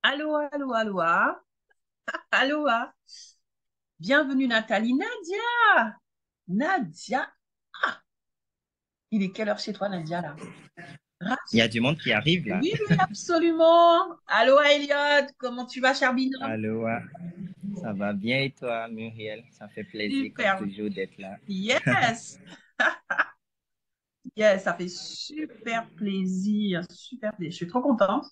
Allô, allô, allô, allô, bienvenue Nathalie. Nadia, Nadia, ah, il est quelle heure chez toi, Nadia, là? Il y a du monde qui arrive là. Oui, oui, absolument. Allô, Elliot, comment tu vas, Charbino? Allô, ça va bien et toi, Muriel? Ça fait plaisir comme Super, toujours d'être là. yes, yes, ça fait super plaisir, super plaisir. Je suis trop contente.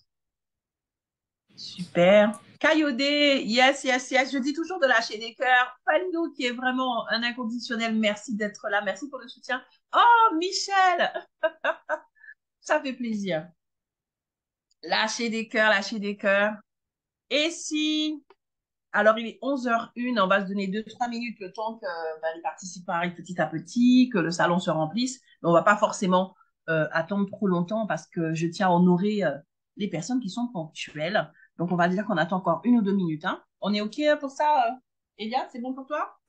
Super. Kayode, yes, yes, yes. Je dis toujours de lâcher des cœurs. Faldo, qui est vraiment un inconditionnel. Merci d'être là. Merci pour le soutien. Oh, Michel, ça fait plaisir. Lâcher des cœurs, lâcher des cœurs. Et si, alors il est 11h01, on va se donner 2-3 minutes le temps que les participants arrivent petit à petit, que le salon se remplisse. Mais on va pas forcément attendre trop longtemps parce que je tiens à honorer les personnes qui sont ponctuelles. Donc on va dire qu'on attend encore 1 ou 2 minutes, hein. On est OK pour ça, Elia? C'est bon pour toi?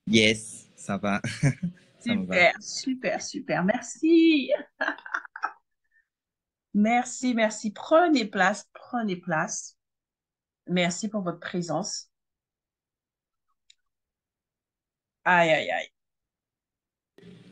Yes, ça va, ça me va. Super, super, super. Merci. Merci, merci. Prenez place, prenez place. Merci pour votre présence. Aïe, aïe, aïe.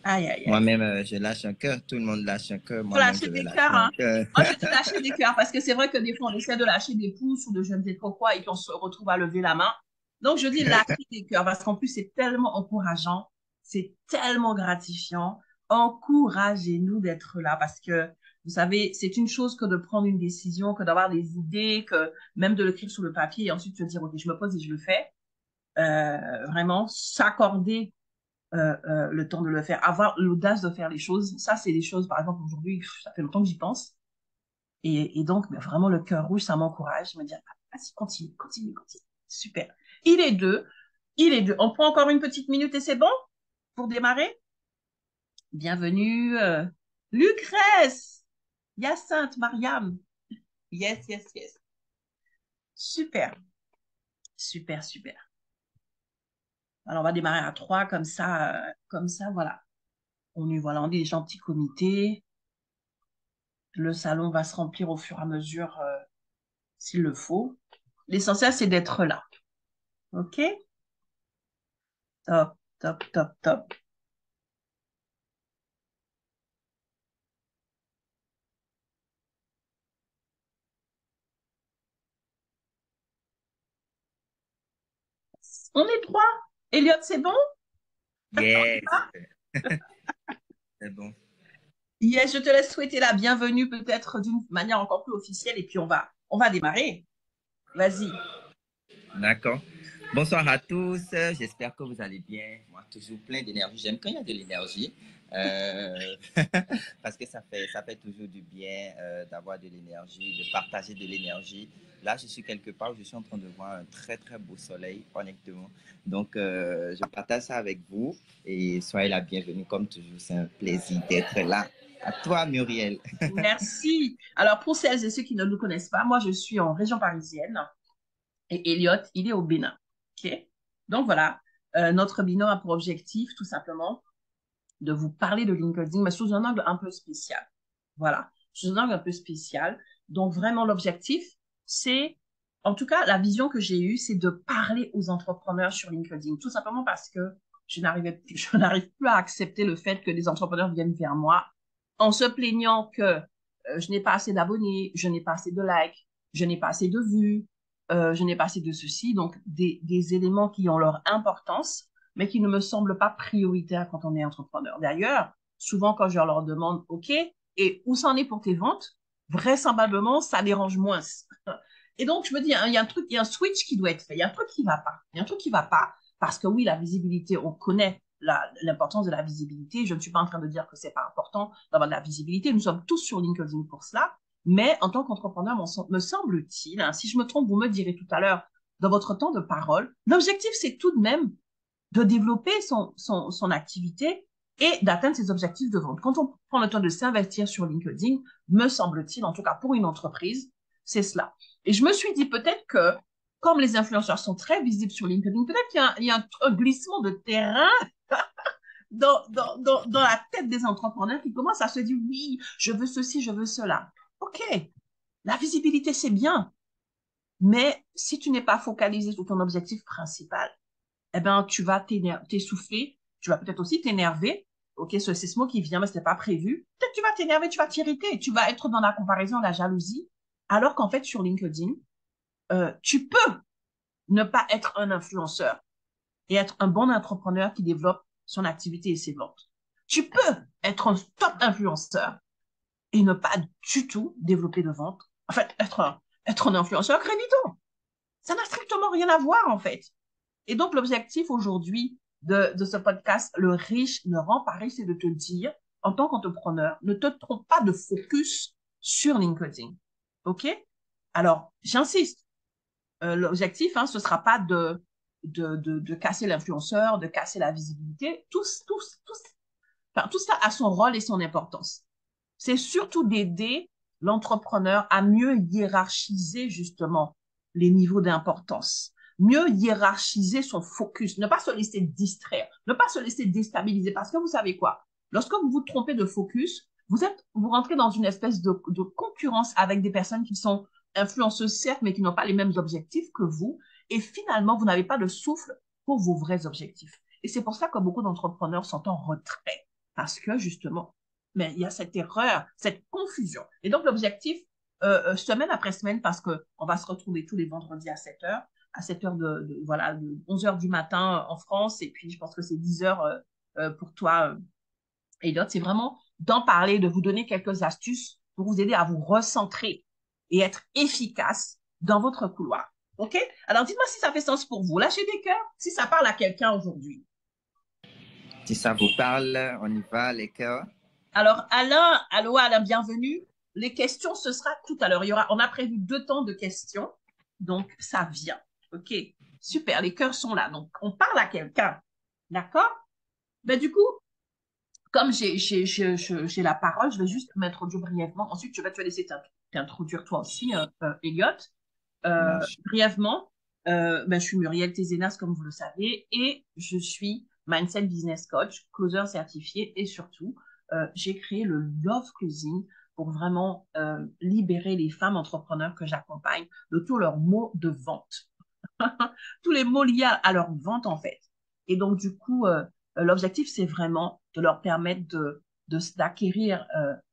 Aïe, aïe, aïe. Moi-même, je lâche un cœur. Tout le monde lâche un cœur. Faut Moi-même, lâcher je vais des lâcher cœurs, un hein. cœur. Moi, je vais te lâcher des cœurs parce que c'est vrai que des fois, on essaie de lâcher des pouces ou de je ne sais trop quoi et puis on se retrouve à lever la main. Donc, je dis lâcher des cœurs parce qu'en plus, c'est tellement encourageant, c'est tellement gratifiant. Encouragez-nous d'être là parce que, vous savez, c'est une chose que de prendre une décision, que d'avoir des idées, que même de l'écrire sur le papier et ensuite se dire, OK, je me pose et je le fais. Vraiment, s'accorder le temps de le faire, avoir l'audace de faire les choses. Ça, c'est des choses, par exemple, aujourd'hui, ça fait longtemps que j'y pense. Et donc, mais vraiment, le cœur rouge, ça m'encourage. Je me dis, ah, si, continue, continue, continue. Super. Il est deux. Il est deux. On prend encore une petite minute et c'est bon pour démarrer? Bienvenue, Lucrèce, Hyacinthe, Mariam. Yes, yes, yes. Super, super, super. Alors, on va démarrer à trois, comme ça, voilà. Voilà, on est des gentils comités. Le salon va se remplir au fur et à mesure, s'il le faut. L'essentiel, c'est d'être là. OK? Top, top, top, top. On est trois. Elliot, c'est bon? On y Yes, va? c'est bon. Yes, je te laisse souhaiter la bienvenue peut-être d'une manière encore plus officielle et puis on va démarrer. Vas-y. D'accord. Bonsoir à tous. J'espère que vous allez bien. Moi, toujours plein d'énergie. J'aime quand il y a de l'énergie. Euh, Parce que ça fait toujours du bien d'avoir de l'énergie, de partager de l'énergie. Là, je suis quelque part où je suis en train de voir un très, très beau soleil, honnêtement. Donc, je partage ça avec vous et soyez la bienvenue. Comme toujours, c'est un plaisir d'être là. À toi, Muriel. Merci. Alors, pour celles et ceux qui ne nous connaissent pas, moi, je suis en région parisienne et Elliot, il est au Bénin. OK? Donc, voilà. Notre binôme a pour objectif, tout simplement, de vous parler de LinkedIn, mais sous un angle un peu spécial. Voilà, sous un angle un peu spécial. Donc, vraiment, l'objectif, c'est, en tout cas, la vision que j'ai eue, c'est de parler aux entrepreneurs sur LinkedIn, tout simplement parce que je n'arrive plus à accepter le fait que des entrepreneurs viennent vers moi en se plaignant que je n'ai pas assez d'abonnés, je n'ai pas assez de likes, je n'ai pas assez de vues, je n'ai pas assez de ceci. Donc, des éléments qui ont leur importance, mais qui ne me semblent pas prioritaires quand on est entrepreneur. D'ailleurs, souvent quand je leur demande, OK, et où c'en est pour tes ventes? Vraisemblablement, ça dérange moins. Et donc, je me dis, hein, il y a un truc, il y a un switch qui doit être fait. Il y a un truc qui va pas. Il y a un truc qui va pas. Parce que oui, la visibilité, on connaît l'importance de la visibilité. Je ne suis pas en train de dire que c'est pas important d'avoir de la visibilité. Nous sommes tous sur LinkedIn pour cela. Mais en tant qu'entrepreneur, me semble-t-il, hein, si je me trompe, vous me direz tout à l'heure dans votre temps de parole, l'objectif, c'est tout de même de développer son activité et d'atteindre ses objectifs de vente. Quand on prend le temps de s'investir sur LinkedIn, me semble-t-il, en tout cas pour une entreprise, c'est cela. Et je me suis dit peut-être que, comme les influenceurs sont très visibles sur LinkedIn, peut-être qu'il y a un glissement de terrain dans la tête des entrepreneurs qui commencent à se dire, oui, je veux ceci, je veux cela. OK, la visibilité, c'est bien, Mais si tu n'es pas focalisé sur ton objectif principal, eh ben, tu vas t'essouffler, tu vas peut-être aussi t'énerver. OK, c'est ce mot qui vient, mais ce n'est pas prévu. Peut-être tu vas t'énerver, tu vas t'irriter, tu vas être dans la comparaison, la jalousie, alors qu'en fait, sur LinkedIn, tu peux ne pas être un influenceur et être un bon entrepreneur qui développe son activité et ses ventes. Tu peux être un top influenceur et ne pas du tout développer de vente. En fait, être un influenceur créditant. Ça n'a strictement rien à voir, en fait. Et donc, l'objectif aujourd'hui de ce podcast, le riche ne rend pas riche, c'est de te dire, en tant qu'entrepreneur, ne te trompe pas de focus sur LinkedIn. OK? Alors, j'insiste, l'objectif, hein, ce sera pas de casser l'influenceur, de casser la visibilité. Enfin, tout ça a son rôle et son importance. C'est surtout d'aider l'entrepreneur à mieux hiérarchiser justement les niveaux d'importance, mieux hiérarchiser son focus, ne pas se laisser distraire, ne pas se laisser déstabiliser. Parce que vous savez quoi? Lorsque vous vous trompez de focus, vous rentrez dans une espèce de concurrence avec des personnes qui sont influenceuses, certes, mais qui n'ont pas les mêmes objectifs que vous. Et finalement, vous n'avez pas de souffle pour vos vrais objectifs. Et c'est pour ça que beaucoup d'entrepreneurs sont en retrait. Parce que justement, mais il y a cette erreur, cette confusion. Et donc, l'objectif, semaine après semaine, parce qu'on va se retrouver tous les vendredis à 7 heures voilà, de 11 heures du matin en France, et puis je pense que c'est 10 heures pour toi, Elliot, c'est vraiment d'en parler, de vous donner quelques astuces pour vous aider à vous recentrer et être efficace dans votre couloir. OK? Alors, dites-moi si ça fait sens pour vous. Lâchez des cœurs si ça parle à quelqu'un aujourd'hui. Si ça vous parle, on y va, les cœurs. Alors, Alain, allô, Alain, bienvenue. Les questions, ce sera tout à l'heure. On a prévu 2 temps de questions, donc ça vient. OK, super, les cœurs sont là. Donc, on parle à quelqu'un. D'accord? Ben, du coup, comme j'ai la parole, je vais juste m'introduire brièvement. Ensuite, tu vas laisser t'introduire toi aussi, Elliot. Ça marche. Brièvement, ben, je suis Muriel Tézénas, comme vous le savez, et je suis Mindset Business Coach, closer certifié, et surtout, j'ai créé le Love Closing pour vraiment libérer les femmes entrepreneurs que j'accompagne de tous leurs mots de vente. Tous les mots liés à leur vente, en fait. Et donc, du coup, l'objectif, c'est vraiment de leur permettre d'acquérir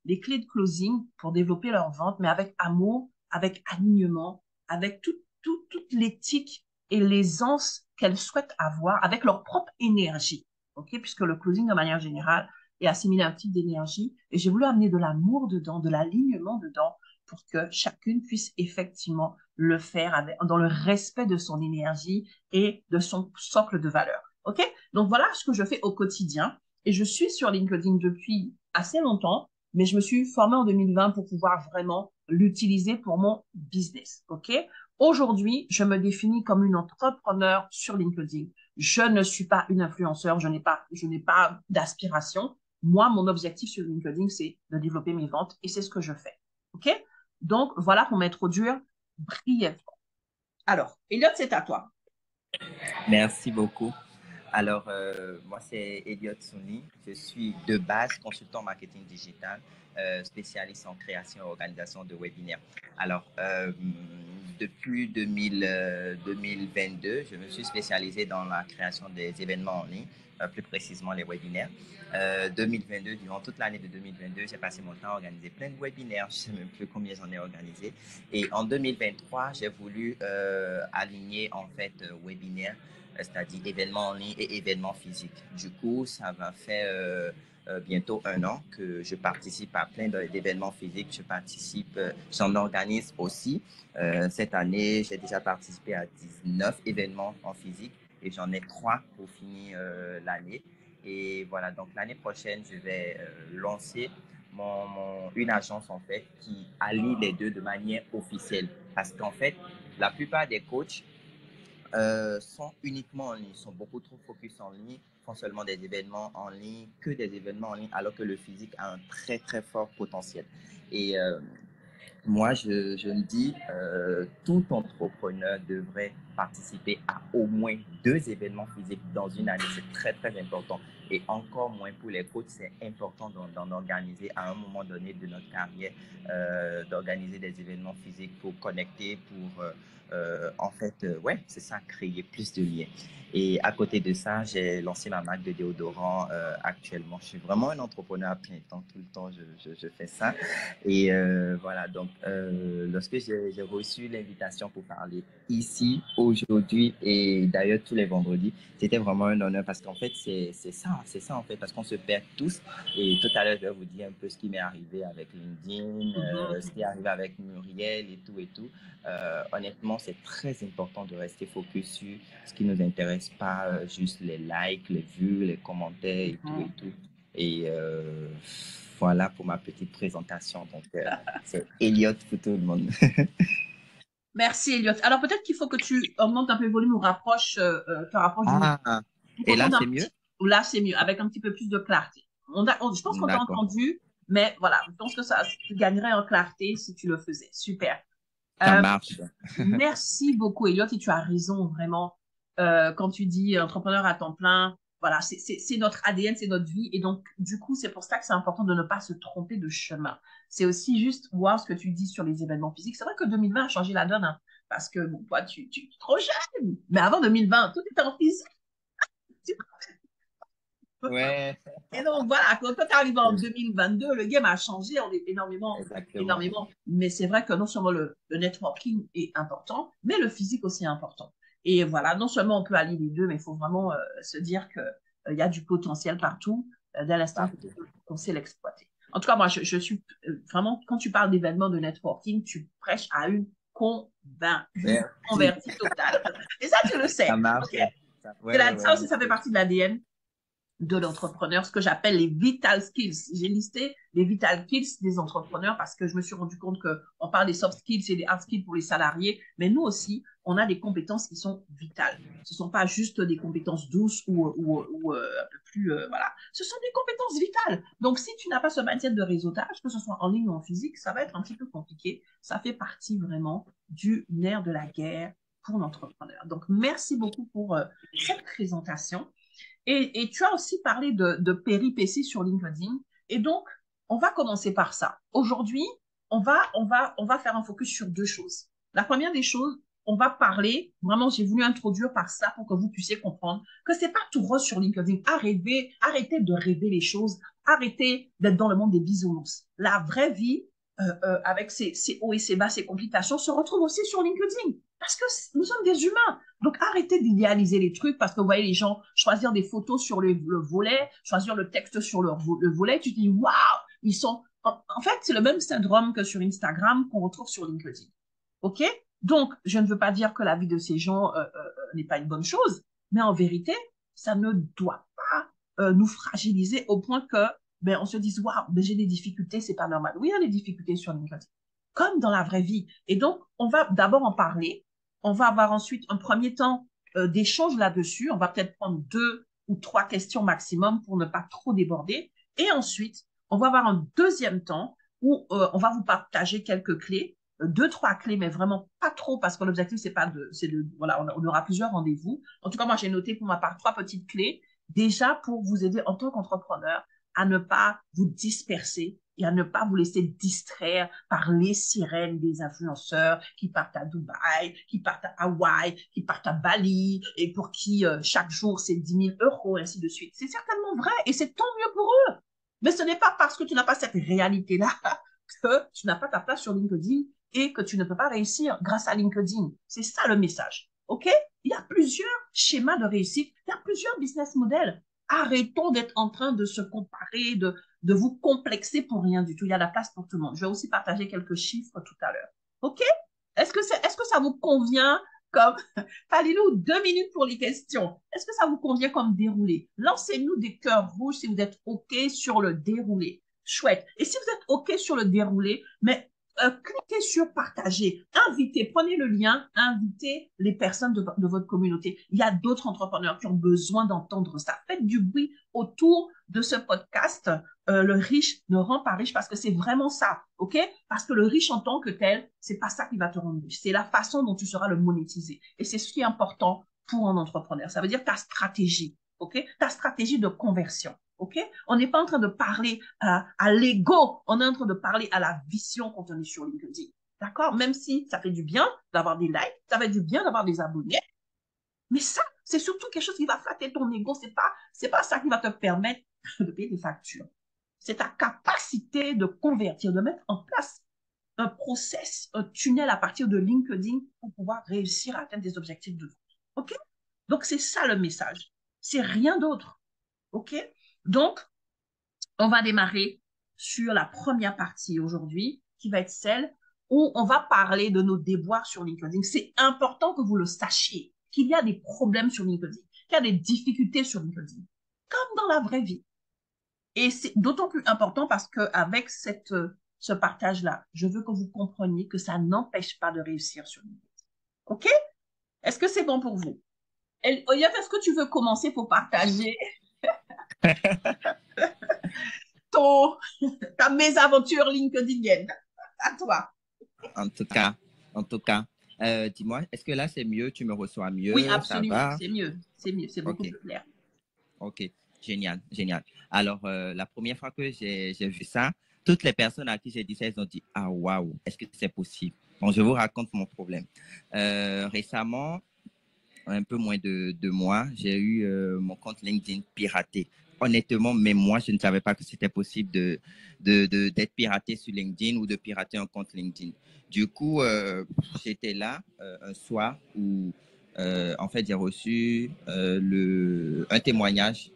les clés de closing pour développer leur vente, mais avec amour, avec alignement, avec toute l'éthique et l'aisance qu'elles souhaitent avoir, avec leur propre énergie. OK? Puisque le closing, de manière générale, est assimilé à un type d'énergie. Et j'ai voulu amener de l'amour dedans, de l'alignement dedans, pour que chacune puisse effectivement le faire dans le respect de son énergie et de son socle de valeur. OK? Donc voilà ce que je fais au quotidien. Et je suis sur LinkedIn depuis assez longtemps, mais je me suis formée en 2020 pour pouvoir vraiment l'utiliser pour mon business. OK? Aujourd'hui, je me définis comme une entrepreneur sur LinkedIn. Je ne suis pas une influenceur, je n'ai pas d'aspiration. Moi, mon objectif sur LinkedIn, c'est de développer mes ventes et c'est ce que je fais. OK? Donc, voilà pour m'introduire brièvement. Alors, Elliot, c'est à toi. Merci beaucoup. Alors, moi, c'est Elliot Souni. Je suis de base consultant marketing digital, spécialiste en création et organisation de webinaires. Alors, depuis 2022, je me suis spécialisé dans la création des événements en ligne, plus précisément les webinaires. 2022, durant toute l'année de 2022, j'ai passé mon temps à organiser plein de webinaires. Je ne sais même plus combien j'en ai organisé. Et en 2023, j'ai voulu aligner en fait webinaires, c'est-à-dire événements en ligne et événements physiques. Du coup, ça va faire bientôt 1 an que je participe à plein d'événements physiques. J'en organise aussi. Cette année, j'ai déjà participé à 19 événements en physique et j'en ai 3 pour finir l'année. Et voilà, donc l'année prochaine, je vais lancer une agence en fait qui allie les deux de manière officielle. Parce qu'en fait, la plupart des coachs sont uniquement en ligne, sont beaucoup trop focus en ligne, font seulement des événements en ligne, que des événements en ligne, alors que le physique a un très très fort potentiel. Et Moi, je me dis, tout entrepreneur devrait participer à au moins 2 événements physiques dans une année. C'est très, très important. Et encore moins pour les coachs, c'est important d'en organiser à un moment donné de notre carrière, d'organiser des événements physiques pour connecter, pour, en fait, ouais, c'est ça, créer plus de liens. Et à côté de ça, j'ai lancé ma marque de déodorant actuellement. Je suis vraiment un entrepreneur à plein temps. Tout le temps, je fais ça. Et voilà, donc lorsque j'ai reçu l'invitation pour parler ici, aujourd'hui et d'ailleurs tous les vendredis, c'était vraiment un honneur parce qu'en fait, c'est ça en fait, parce qu'on se perd tous. Et tout à l'heure, je vais vous dire un peu ce qui m'est arrivé avec LinkedIn, Mhm. ce qui est arrivé avec Muriel et tout et tout. Honnêtement, c'est très important de rester focus sur ce qui nous intéresse, pas juste les likes, les vues, les commentaires et tout et Mhm. tout. Et voilà pour ma petite présentation. Donc, c'est Elliot pour tout le monde. Merci, Elliot. Alors, peut-être qu'il faut que tu augmentes un peu le volume ou te rapproches du micro Ah, pour qu'on et là, t'entende un c'est mieux? petit. Là, c'est mieux, avec un petit peu plus de clarté. Je pense qu'on t'a D'accord, entendu, mais voilà, je pense que tu gagnerais en clarté si tu le faisais. Super. ça Euh, marche. Merci beaucoup, Elliot, et tu as raison, vraiment. Quand tu dis entrepreneur à temps plein, voilà, c'est notre ADN, c'est notre vie. Et donc, du coup, c'est pour ça que c'est important de ne pas se tromper de chemin. C'est aussi juste voir ce que tu dis sur les événements physiques. C'est vrai que 2020 a changé la donne, hein, parce que, bon, toi, tu es trop jeune. Mais avant 2020, tout était en physique. Ouais, Et donc, voilà, quand tu es arrivé en 2022, le game a changé énormément, exactement. énormément. Mais c'est vrai que non seulement le networking est important, mais le physique aussi est important. Et voilà, non seulement on peut allier les deux, mais il faut vraiment se dire qu'il y a du potentiel partout, dès l'instant Partout. qu'on sait l'exploiter. En tout cas, moi, je suis vraiment, quand tu parles d'événements de networking, tu prêches à une Merci. convertie totale. Et ça, tu le Ça sais. marche. OK? Ouais, ouais, ouais, Ça aussi, ça fait merci. partie de l'ADN de l'entrepreneur, ce que j'appelle les vital skills. J'ai listé les vital skills des entrepreneurs parce que je me suis rendu compte qu'on parle des soft skills et des hard skills pour les salariés, mais nous aussi, on a des compétences qui sont vitales. Ce ne sont pas juste des compétences douces ou un peu plus, voilà. Ce sont des compétences vitales. Donc, si tu n'as pas ce mindset de réseautage, que ce soit en ligne ou en physique, ça va être un petit peu compliqué. Ça fait partie vraiment du nerf de la guerre pour l'entrepreneur. Donc, merci beaucoup pour cette présentation. Et tu as aussi parlé de péripéties sur LinkedIn. Et donc, on va commencer par ça. Aujourd'hui, on va faire un focus sur deux choses. La première des choses, on va parler, vraiment, j'ai voulu introduire par ça pour que vous puissiez comprendre que c'est pas tout rose sur LinkedIn. Arrêtez de rêver les choses. Arrêtez d'être dans le monde des bisounours. La vraie vie, avec ses hauts et ses bas, ses complications, se retrouve aussi sur LinkedIn. Parce que nous sommes des humains. Donc, arrêtez d'idéaliser les trucs parce que vous voyez les gens choisir des photos sur le volet, choisir le texte sur le volet. Tu te dis, waouh, ils sont. En fait, c'est le même syndrome que sur Instagram qu'on retrouve sur LinkedIn. OK? Donc, je ne veux pas dire que la vie de ces gens n'est pas une bonne chose, mais en vérité, ça ne doit pas nous fragiliser au point que ben, on se dise, waouh, ben, j'ai des difficultés, c'est pas normal. Oui, il y a des difficultés sur LinkedIn, comme dans la vraie vie. Et donc, on va d'abord en parler. On va avoir ensuite un premier temps d'échange là-dessus. On va peut-être prendre 2 ou 3 questions maximum pour ne pas trop déborder. Et ensuite, on va avoir un deuxième temps où on va vous partager quelques clés, 2, 3 clés, mais vraiment pas trop parce que l'objectif, voilà, on aura plusieurs rendez-vous. En tout cas, moi, j'ai noté pour ma part 3 petites clés déjà pour vous aider en tant qu'entrepreneur à ne pas vous disperser et à ne pas vous laisser distraire par les sirènes des influenceurs qui partent à Dubaï, qui partent à Hawaï, qui partent à Bali et pour qui chaque jour c'est 10 000 euros, et ainsi de suite. C'est certainement vrai et c'est tant mieux pour eux. Mais ce n'est pas parce que tu n'as pas cette réalité-là que tu n'as pas ta place sur LinkedIn et que tu ne peux pas réussir grâce à LinkedIn. C'est ça le message. OK? Il y a plusieurs schémas de réussite, il y a plusieurs business models. Arrêtons d'être en train de se comparer, de vous complexer pour rien du tout. Il y a la place pour tout le monde. Je vais aussi partager quelques chiffres tout à l'heure. OK? Est-ce que ça vous convient comme, allez-nous 2 minutes pour les questions. Est-ce que ça vous convient comme déroulé? Lancez-nous des cœurs rouges si vous êtes OK sur le déroulé. Chouette. Et si vous êtes OK sur le déroulé, mais cliquez sur partager, invitez, prenez le lien, invitez les personnes de votre communauté. Il y a d'autres entrepreneurs qui ont besoin d'entendre ça. Faites du bruit autour de ce podcast. Le riche ne rend pas riche parce que c'est vraiment ça, ok? Parce que le riche en tant que tel, c'est pas ça qui va te rendre riche. C'est la façon dont tu seras le monétiser. Et c'est ce qui est important pour un entrepreneur. Ça veut dire ta stratégie, ok? Ta stratégie de conversion. OK? On n'est pas en train de parler à l'ego, on est en train de parler à la vision contenue sur LinkedIn. D'accord? Même si ça fait du bien d'avoir des likes, ça fait du bien d'avoir des abonnés, mais ça, c'est surtout quelque chose qui va flatter ton ego. C'est pas ça qui va te permettre de payer des factures. C'est ta capacité de convertir, de mettre en place un process, un tunnel à partir de LinkedIn pour pouvoir réussir à atteindre des objectifs de vente. OK? Donc, c'est ça le message. C'est rien d'autre. OK? Donc, on va démarrer sur la première partie aujourd'hui, qui va être celle où on va parler de nos déboires sur LinkedIn. C'est important que vous le sachiez, qu'il y a des problèmes sur LinkedIn, qu'il y a des difficultés sur LinkedIn, comme dans la vraie vie. Et c'est d'autant plus important parce qu'avec ce partage-là, je veux que vous compreniez que ça n'empêche pas de réussir sur LinkedIn. OK? Est-ce que c'est bon pour vous? Oyef, est-ce que tu veux commencer pour partager ton, ta mésaventure LinkedInienne? À toi. En tout cas, en tout cas, dis-moi, est-ce que là c'est mieux? Tu me reçois Oui, mieux? Ça absolument. va? C'est mieux. C'est mieux. C'est beaucoup Ok, plus clair. ok, génial, génial. Alors, la première fois que j'ai vu ça, toutes les personnes à qui j'ai dit ça, elles ont dit, ah waouh, est-ce que c'est possible? Bon, je vous raconte mon problème. Récemment, un peu moins de 2 mois, j'ai eu mon compte LinkedIn piraté. Honnêtement, même moi, je ne savais pas que c'était possible d'être piraté sur LinkedIn ou de pirater un compte LinkedIn. Du coup, j'étais là un soir où, en fait, j'ai reçu un témoignage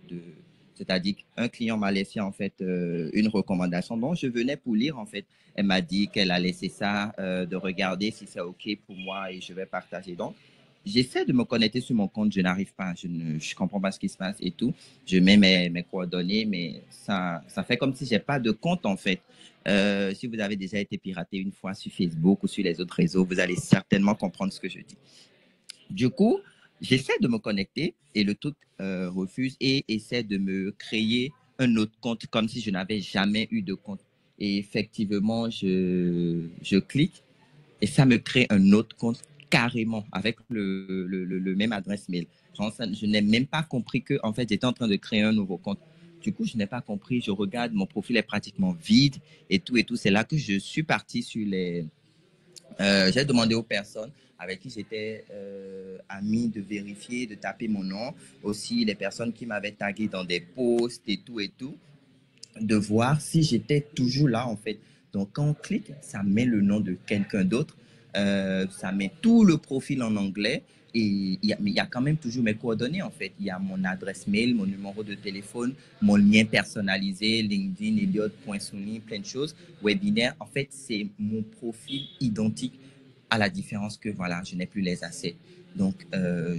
c'est-à-dire qu'un client m'a laissé en fait une recommandation dont je venais pour lire en fait. Elle m'a dit qu'elle a laissé ça, de regarder si c'est OK pour moi et je vais partager. Donc, j'essaie de me connecter sur mon compte, je n'arrive pas, je comprends pas ce qui se passe et tout. Je mets mes coordonnées, mais ça fait comme si j'ai pas de compte en fait. Si vous avez déjà été piraté une fois sur Facebook ou sur les autres réseaux, vous allez certainement comprendre ce que je dis. Du coup, j'essaie de me connecter et le truc refuse et essaie de me créer un autre compte comme si je n'avais jamais eu de compte. Et effectivement, je clique et ça me crée un autre compte carrément avec le même adresse mail. Genre, je n'ai même pas compris que en fait, j'étais en train de créer un nouveau compte. Du coup, je n'ai pas compris. Je regarde, mon profil est pratiquement vide et tout et tout. C'est là que je suis parti sur les. J'ai demandé aux personnes avec qui j'étais ami de vérifier, de taper mon nom. Aussi, les personnes qui m'avaient tagué dans des posts et tout, de voir si j'étais toujours là en fait. Donc quand on clique, ça met le nom de quelqu'un d'autre, ça met tout le profil en anglais et mais il y a quand même toujours mes coordonnées en fait. Il y a mon adresse mail, mon numéro de téléphone, mon lien personnalisé, LinkedIn, Elliot.Souni, plein de choses, webinaire. En fait, c'est mon profil identique à la différence que voilà, je n'ai plus les assets. Donc,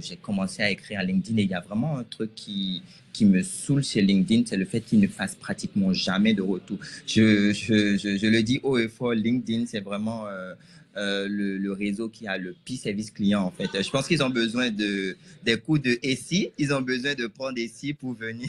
j'ai commencé à écrire à LinkedIn et il y a vraiment un truc qui me saoule chez LinkedIn, c'est le fait qu'il ne fasse pratiquement jamais de retour. Je le dis haut et fort, LinkedIn, c'est vraiment le réseau qui a le pire service client, en fait. Je pense qu'ils ont besoin des coûts de SI, ils ont besoin de prendre SI pour venir,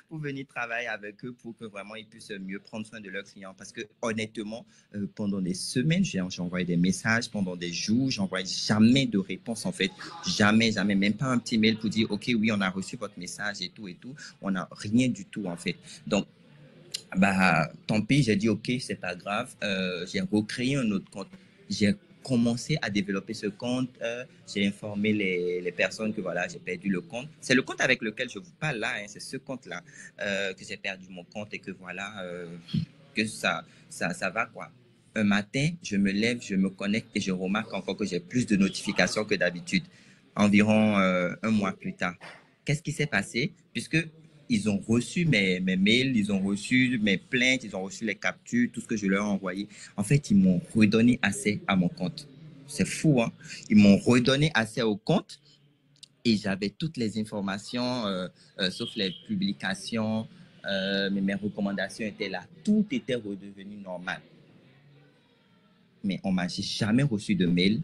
pour venir travailler avec eux pour que vraiment ils puissent mieux prendre soin de leurs clients. Parce que honnêtement, pendant des semaines, j'ai envoyé des messages, pendant des jours, j'envoie jamais de réponse en fait. Jamais, jamais, même pas un petit mail pour dire, OK, oui, on a reçu votre message et tout et tout. On n'a rien du tout en fait. Donc, bah, tant pis, j'ai dit, OK, c'est pas grave. J'ai recréé un autre compte. J'ai commencé à développer ce compte. J'ai informé les personnes que voilà, j'ai perdu le compte. C'est le compte avec lequel je vous parle là, hein, c'est ce compte-là que j'ai perdu mon compte et que voilà, que ça va quoi. Un matin, je me lève, je me connecte et je remarque encore que j'ai plus de notifications que d'habitude, environ un mois plus tard. Qu'est-ce qui s'est passé? Puisque ils ont reçu mes mails, ils ont reçu mes plaintes, ils ont reçu les captures, tout ce que je leur ai envoyé. En fait, ils m'ont redonné accès à mon compte. C'est fou, hein? Ils m'ont redonné accès au compte et j'avais toutes les informations, sauf les publications, mais mes recommandations étaient là. Tout était redevenu normal. mais j'ai jamais reçu de mail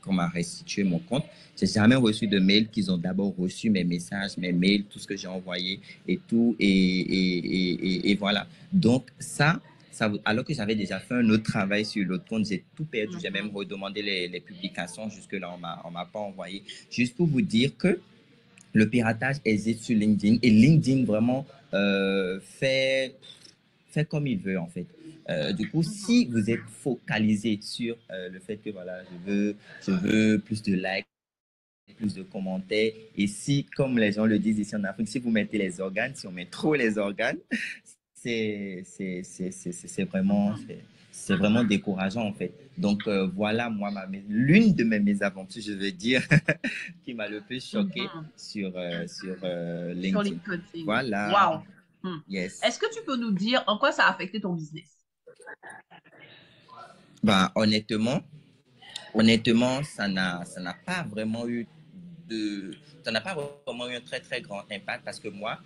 qu'on m'a restitué mon compte. J'ai jamais reçu de mail qu'ils ont d'abord reçu mes messages, mes mails, tout ce que j'ai envoyé et tout. Et voilà. Donc, alors que j'avais déjà fait un autre travail sur l'autre compte, j'ai tout perdu. J'ai même redemandé les publications. Jusque-là, on m'a pas envoyé. Juste pour vous dire que le piratage existe sur LinkedIn et LinkedIn vraiment fait comme il veut en fait. Du coup, si vous êtes focalisé sur le fait que voilà, je veux plus de likes, plus de commentaires, et si, comme les gens le disent ici en Afrique, si vous mettez les organes, si on met trop les organes, c'est vraiment, c'est vraiment décourageant en fait. Donc voilà, moi, l'une de mes mésaventures, je veux dire, qui m'a le plus choqué sur Sur LinkedIn. LinkedIn. Voilà. Wow. Yes. Est-ce que tu peux nous dire en quoi ça a affecté ton business? Bah, honnêtement, ça n'a pas vraiment eu ça n'a pas vraiment eu un très, très grand impact parce que moi,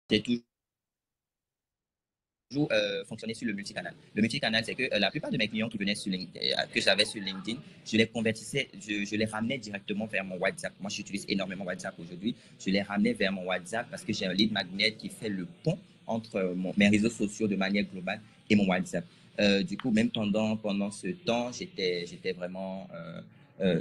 j'ai toujours fonctionné sur le multicanal. Le multicanal, c'est que la plupart de mes clients qui venaient que j'avais sur LinkedIn, je les convertissais, je les ramenais directement vers mon WhatsApp. Moi, j'utilise énormément WhatsApp aujourd'hui. Je les ramenais vers mon WhatsApp parce que j'ai un lead magnet qui fait le pont entre mes réseaux sociaux de manière globale et mon WhatsApp. Du coup, même pendant ce temps, j'étais vraiment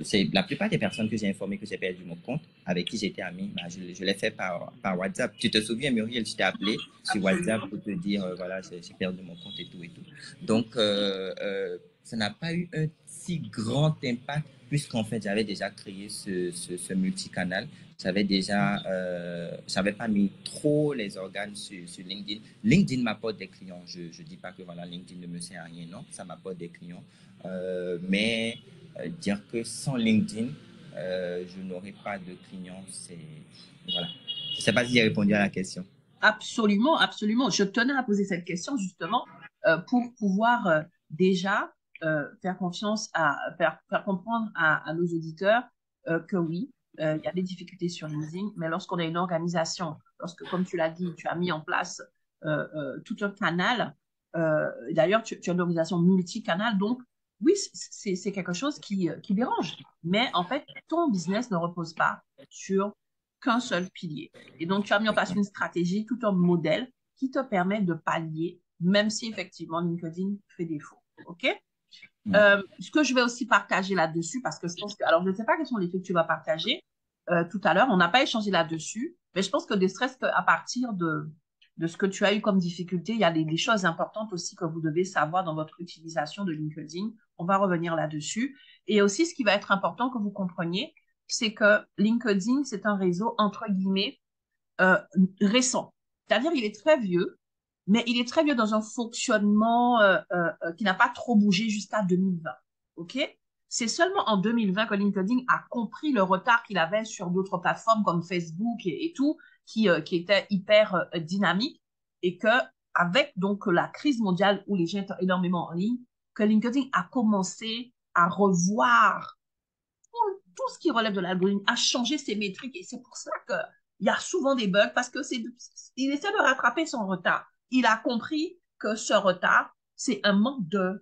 c'est la plupart des personnes que j'ai informées que j'ai perdu mon compte, avec qui j'étais ami, bah, je l'ai fait par WhatsApp. Tu te souviens, Muriel, je t'ai appelé sur WhatsApp pour te dire, voilà, j'ai perdu mon compte et tout et tout. Donc, ça n'a pas eu un si grand impact puisqu'en fait, j'avais déjà créé ce multicanal. J'avais pas mis trop les organes sur LinkedIn. LinkedIn m'apporte des clients. Je dis pas que voilà, LinkedIn ne me sert à rien, non, ça m'apporte des clients. Mais dire que sans LinkedIn, je n'aurais pas de clients, voilà. Je ne sais pas si j'ai répondu à la question. Absolument, absolument. Je tenais à poser cette question justement pour pouvoir déjà faire confiance faire comprendre à nos auditeurs que oui, il y a des difficultés sur LinkedIn, mais lorsqu'on a une organisation, lorsque, comme tu l'as dit, tu as mis en place tout un canal, d'ailleurs, tu as une organisation multicanal, donc oui, c'est quelque chose qui dérange. Mais en fait, ton business ne repose pas sur qu'un seul pilier. Et donc, tu as mis en place une stratégie, tout un modèle qui te permet de pallier, même si effectivement LinkedIn fait défaut. OK? Ce que je vais aussi partager là-dessus, parce que je pense que, alors je ne sais pas quels sont les faits que tu vas partager tout à l'heure, on n'a pas échangé là-dessus, mais je pense que ne serait-ce qu'à partir de ce que tu as eu comme difficulté, il y a des choses importantes aussi que vous devez savoir dans votre utilisation de LinkedIn. On va revenir là-dessus. Et aussi, ce qui va être important que vous compreniez, c'est que LinkedIn, c'est un réseau, entre guillemets, euh, récent. C'est-à-dire, il est très vieux, mais il est très vieux dans un fonctionnement qui n'a pas trop bougé jusqu'à 2020. OK? C'est seulement en 2020 que LinkedIn a compris le retard qu'il avait sur d'autres plateformes comme Facebook et tout, qui était hyper dynamique et que avec donc la crise mondiale où les gens étaient énormément en ligne, que LinkedIn a commencé à revoir tout ce qui relève de l'algorithme, à changer ses métriques. Et c'est pour ça qu'il y a souvent des bugs parce que il essaie de rattraper son retard. Il a compris que ce retard, c'est un manque de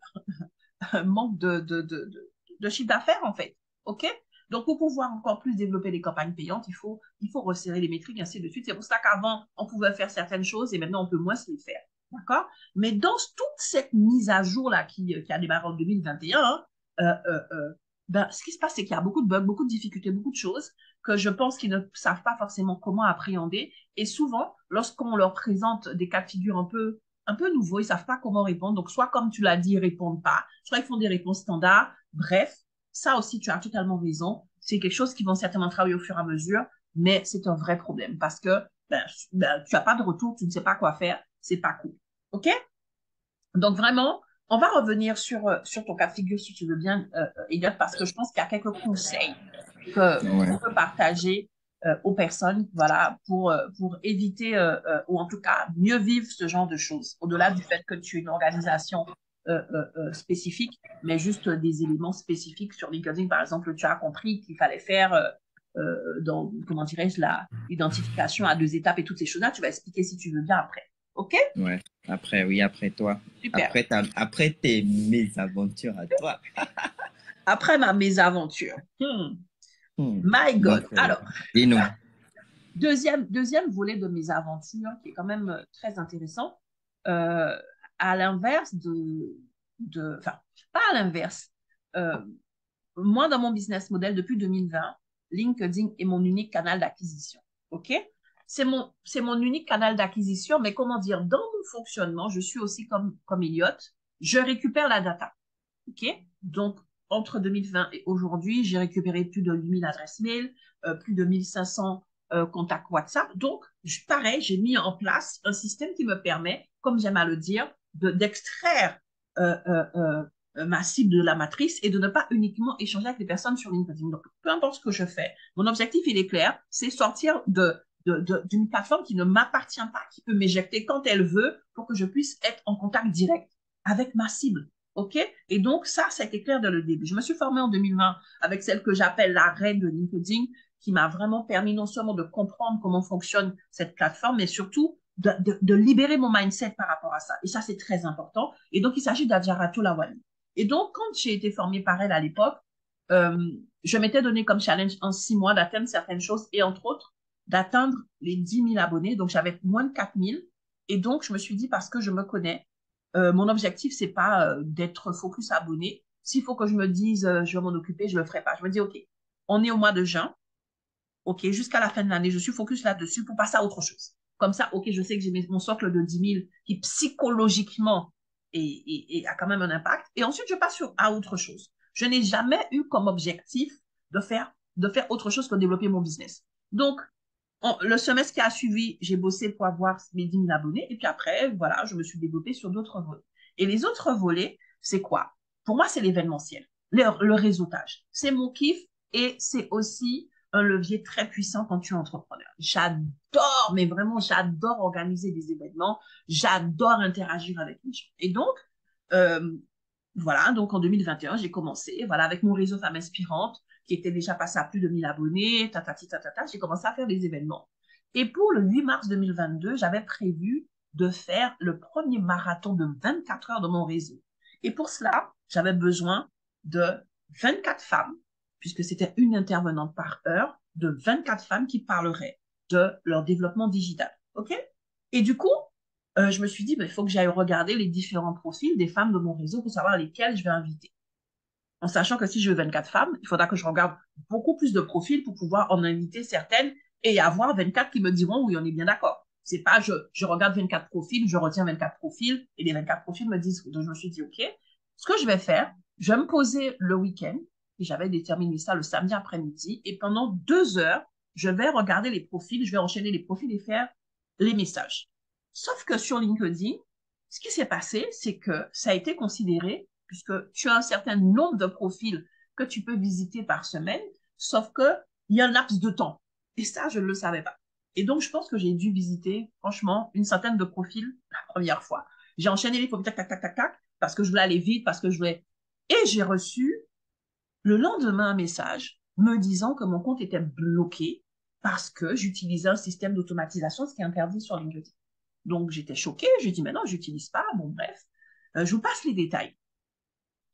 chiffre d'affaires, en fait. OK? Donc, pour pouvoir encore plus développer les campagnes payantes, il faut resserrer les métriques, ainsi de suite. C'est pour ça qu'avant, on pouvait faire certaines choses et maintenant, on peut moins se les faire. D'accord? Mais dans toute cette mise à jour-là qui a démarré en 2021, hein, ben, ce qui se passe, c'est qu'il y a beaucoup de bugs, beaucoup de difficultés, beaucoup de choses que je pense qu'ils ne savent pas forcément comment appréhender. Et souvent, lorsqu'on leur présente des cas de figure un peu nouveaux, ils savent pas comment répondre. Donc, soit comme tu l'as dit, ils répondent pas, soit ils font des réponses standards. Bref, ça aussi, tu as totalement raison. C'est quelque chose qu'ils vont certainement travailler au fur et à mesure, mais c'est un vrai problème parce que tu n'as pas de retour, tu ne sais pas quoi faire, c'est pas cool. OK? Donc vraiment, on va revenir sur ton cas de figure si tu veux bien, Elliot, parce que je pense qu'il y a quelques conseils qu'on Ouais. peut partager aux personnes, voilà, pour éviter ou en tout cas mieux vivre ce genre de choses, au-delà du fait que tu es une organisation spécifique, mais juste des éléments spécifiques sur LinkedIn, par exemple, tu as compris qu'il fallait faire dans, comment dirais-je, l'identification à deux étapes et toutes ces choses-là, tu vas expliquer si tu veux bien après. OK? Ouais. Après, oui, après toi. Super. Après tes mésaventures à toi. Après ma mésaventure. Hmm. My Donc, God. Alors, dis-nous. deuxième volet de mes aventures qui est quand même très intéressant. Euh, à l'inverse enfin, pas à l'inverse. Euh, Moi, dans mon business model depuis 2020, LinkedIn est mon unique canal d'acquisition. OK? C'est mon unique canal d'acquisition, mais comment dire, dans mon fonctionnement, je suis aussi comme Elliot, je récupère la data. OK? Donc, entre 2020 et aujourd'hui, j'ai récupéré plus de 8000 adresses mail, plus de 1500 contacts WhatsApp. Donc, pareil, j'ai mis en place un système qui me permet, comme j'aime à le dire, d'extraire euh, euh, ma cible de la matrice et de ne pas uniquement échanger avec les personnes sur LinkedIn. Donc, peu importe ce que je fais, mon objectif, il est clair, c'est sortir d'une plateforme qui ne m'appartient pas, qui peut m'éjecter quand elle veut pour que je puisse être en contact direct avec ma cible. OK? Et donc, ça a été clair dès le début. Je me suis formée en 2020 avec celle que j'appelle la reine de LinkedIn, qui m'a vraiment permis non seulement de comprendre comment fonctionne cette plateforme, mais surtout de libérer mon mindset par rapport à ça. Et ça, c'est très important. Et donc, il s'agit d'Adjaratou Lawali. Et donc, quand j'ai été formée par elle à l'époque, euh, je m'étais donné comme challenge en 6 mois d'atteindre certaines choses et entre autres, d'atteindre les 10 000 abonnés. Donc, j'avais moins de 4 000. Et donc, je me suis dit, parce que je me connais, mon objectif, c'est pas d'être focus abonné. S'il faut que je me dise, je vais m'en occuper, je le ferai pas. Je me dis, OK, on est au mois de juin. OK, jusqu'à la fin de l'année, je suis focus là-dessus pour passer à autre chose. Comme ça, OK, je sais que j'ai mon socle de 10 000 qui psychologiquement a quand même un impact. Et ensuite, je passe à autre chose. Je n'ai jamais eu comme objectif de faire autre chose que développer mon business. Donc, le semestre qui a suivi, j'ai bossé pour avoir mes 10 000 abonnés. Et puis après, voilà, je me suis développée sur d'autres volets. Et les autres volets, c'est quoi? Pour moi, c'est l'événementiel, le réseautage. C'est mon kiff et c'est aussi un levier très puissant quand tu es entrepreneur. J'adore, mais vraiment, j'adore organiser des événements. J'adore interagir avec les gens. Et donc, euh, voilà, donc en 2021, j'ai commencé, voilà, avec mon réseau Femmes Inspirantes, qui était déjà passé à plus de 1000 abonnés, j'ai commencé à faire des événements. Et pour le 8 mars 2022, j'avais prévu de faire le premier marathon de 24 heures de mon réseau. Et pour cela, j'avais besoin de 24 femmes, puisque c'était une intervenante par heure, de 24 femmes qui parleraient de leur développement digital. OK? Et du coup, je me suis dit, il faut que j'aille regarder les différents profils des femmes de mon réseau pour savoir lesquelles je vais inviter. En sachant que si je veux 24 femmes, il faudra que je regarde beaucoup plus de profils pour pouvoir en inviter certaines et avoir 24 qui me diront oui, on est bien d'accord. C'est pas je regarde 24 profils, je retiens 24 profils et les 24 profils me disent. Donc je me suis dit, OK, ce que je vais faire, je vais me poser le week-end et j'avais déterminé ça le samedi après-midi et pendant 2 heures, je vais regarder les profils, je vais enchaîner les profils et faire les messages. Sauf que sur LinkedIn, ce qui s'est passé, c'est que ça a été considéré, puisque tu as un certain nombre de profils que tu peux visiter par semaine, sauf qu'il y a un laps de temps. Et ça, je ne le savais pas. Et donc, je pense que j'ai dû visiter, franchement, une centaine de profils la première fois. J'ai enchaîné les profils, tac, tac, tac, tac, tac, parce que je voulais aller vite, parce que je voulais... Et j'ai reçu le lendemain un message me disant que mon compte était bloqué parce que j'utilisais un système d'automatisation, ce qui est interdit sur LinkedIn. Donc, j'étais choquée. J'ai dit, mais non, j'utilise pas. Bon, bref. Je vous passe les détails.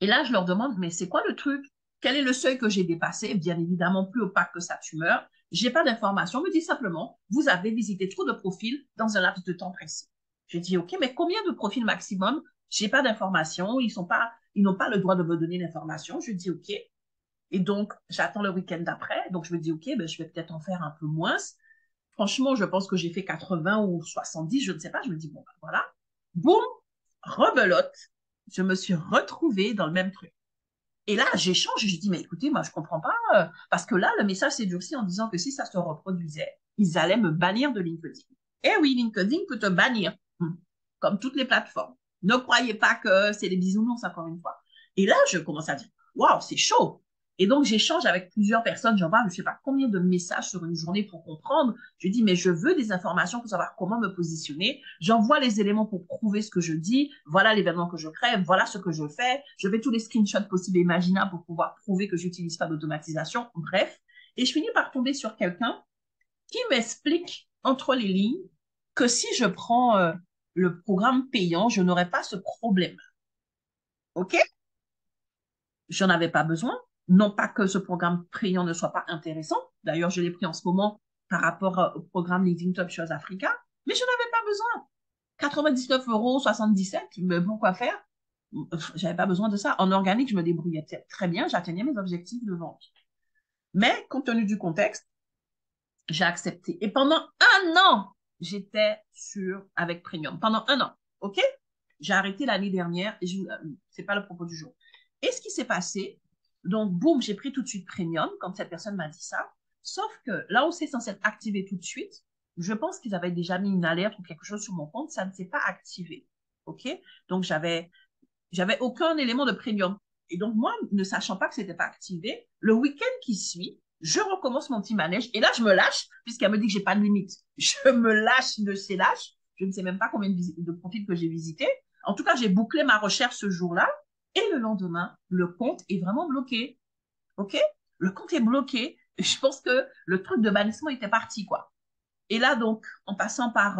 Et là, je leur demande, mais c'est quoi le truc? Quel est le seuil que j'ai dépassé? Bien évidemment, plus opaque que sa tumeur. J'ai pas d'informations. On me dit simplement, vous avez visité trop de profils dans un laps de temps précis. J'ai dit, OK, mais combien de profils maximum? J'ai pas d'informations. Ils n'ont pas le droit de me donner l'information. Je dis, OK. Et donc, j'attends le week-end d'après. Donc, je me dis, OK, ben, je vais peut-être en faire un peu moins. Franchement, je pense que j'ai fait 80 ou 70, je ne sais pas. Je me dis, bon, ben, voilà. Boum, rebelote. Je me suis retrouvée dans le même truc. Et là, j'échange, je dis, mais écoutez, moi, je comprends pas, parce que là, le message s'est durci en disant que si ça se reproduisait, ils allaient me bannir de LinkedIn. Eh oui, LinkedIn peut te bannir, comme toutes les plateformes. Ne croyez pas que c'est des bisounours, encore une fois. Et là, je commence à dire, waouh, c'est chaud. Et donc, j'échange avec plusieurs personnes, j'envoie, je ne sais pas combien de messages sur une journée pour comprendre. Je dis, mais je veux des informations pour savoir comment me positionner. J'envoie les éléments pour prouver ce que je dis. Voilà l'événement que je crée. Voilà ce que je fais. Je fais tous les screenshots possibles et imaginables pour pouvoir prouver que j'utilise pas d'automatisation. Bref. Et je finis par tomber sur quelqu'un qui m'explique entre les lignes que si je prends le programme payant, je n'aurais pas ce problème. OK? J'en avais pas besoin. Non pas que ce programme payant ne soit pas intéressant. D'ailleurs, je l'ai pris en ce moment par rapport au programme LinkedIn Top Shows Africa, mais je n'avais pas besoin. 99,77 €, mais pourquoi faire? J'avais pas besoin de ça. En organique, je me débrouillais très bien, j'atteignais mes objectifs de vente. Mais compte tenu du contexte, j'ai accepté. Et pendant un an, j'étais avec Premium. Pendant un an, OK? J'ai arrêté l'année dernière et c'est pas le propos du jour. Et ce qui s'est passé, donc, boum, j'ai pris tout de suite Premium quand cette personne m'a dit ça. Sauf que là où c'est censé être activé tout de suite, je pense qu'ils avaient déjà mis une alerte ou quelque chose sur mon compte, ça ne s'est pas activé. OK? Donc, j'avais aucun élément de Premium. Et donc, moi, ne sachant pas que c'était pas activé, le week-end qui suit, je recommence mon petit manège. Et là, je me lâche, puisqu'elle me dit que j'ai pas de limite. Je me lâche de ces lâches. Je ne sais même pas combien de profils que j'ai visités. En tout cas, j'ai bouclé ma recherche ce jour-là. Et le lendemain, le compte est vraiment bloqué. OK? Le compte est bloqué. Je pense que le truc de bannissement était parti, quoi. Et là, donc, en passant par,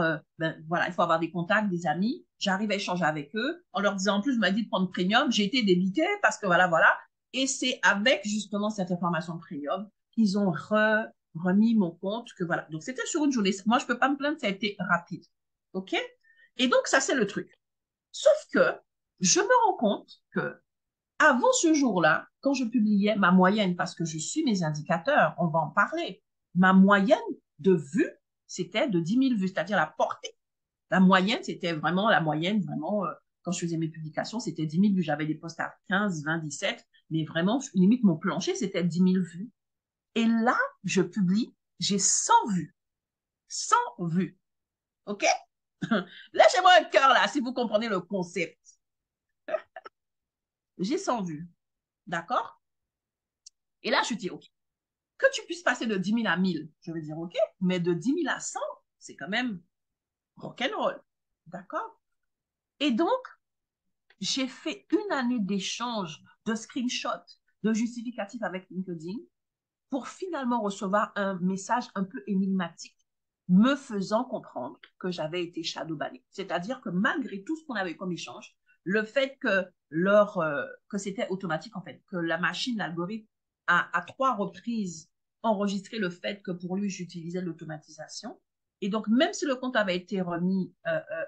voilà, il faut avoir des contacts, des amis, j'arrive à échanger avec eux, en leur disant, en plus, je m'as dit de prendre Premium, j'ai été débitée parce que voilà, voilà. Et c'est avec justement cette information de Premium qu'ils ont remis mon compte, que voilà. Donc, c'était sur une journée. Moi, je peux pas me plaindre, ça a été rapide. OK? Et donc, ça, c'est le truc. Sauf que je me rends compte que avant ce jour-là, quand je publiais ma moyenne, parce que je suis mes indicateurs, on va en parler, ma moyenne de vues, c'était de 10 000 vues, c'est-à-dire la portée. La moyenne, c'était vraiment la moyenne, vraiment, quand je faisais mes publications, c'était 10 000 vues. J'avais des posts à 15, 20, 17, mais vraiment, limite, mon plancher, c'était 10 000 vues. Et là, je publie, j'ai 100 vues. 100 vues. OK? Lâchez-moi un cœur là, si vous comprenez le concept. J'ai 100 vues. D'accord? Et là, je dis, OK. Que tu puisses passer de 10 000 à 1000, je veux dire, OK, mais de 10 000 à 100, c'est quand même rock'n'roll. D'accord? Et donc, j'ai fait une année d'échange, de screenshots, de justificatifs avec LinkedIn pour finalement recevoir un message un peu énigmatique me faisant comprendre que j'avais été shadowbanné. C'est-à-dire que malgré tout ce qu'on avait comme échange, le fait que que c'était automatique en fait, que la machine, l'algorithme a à 3 reprises enregistré le fait que pour lui j'utilisais l'automatisation. Et donc même si le compte avait été remis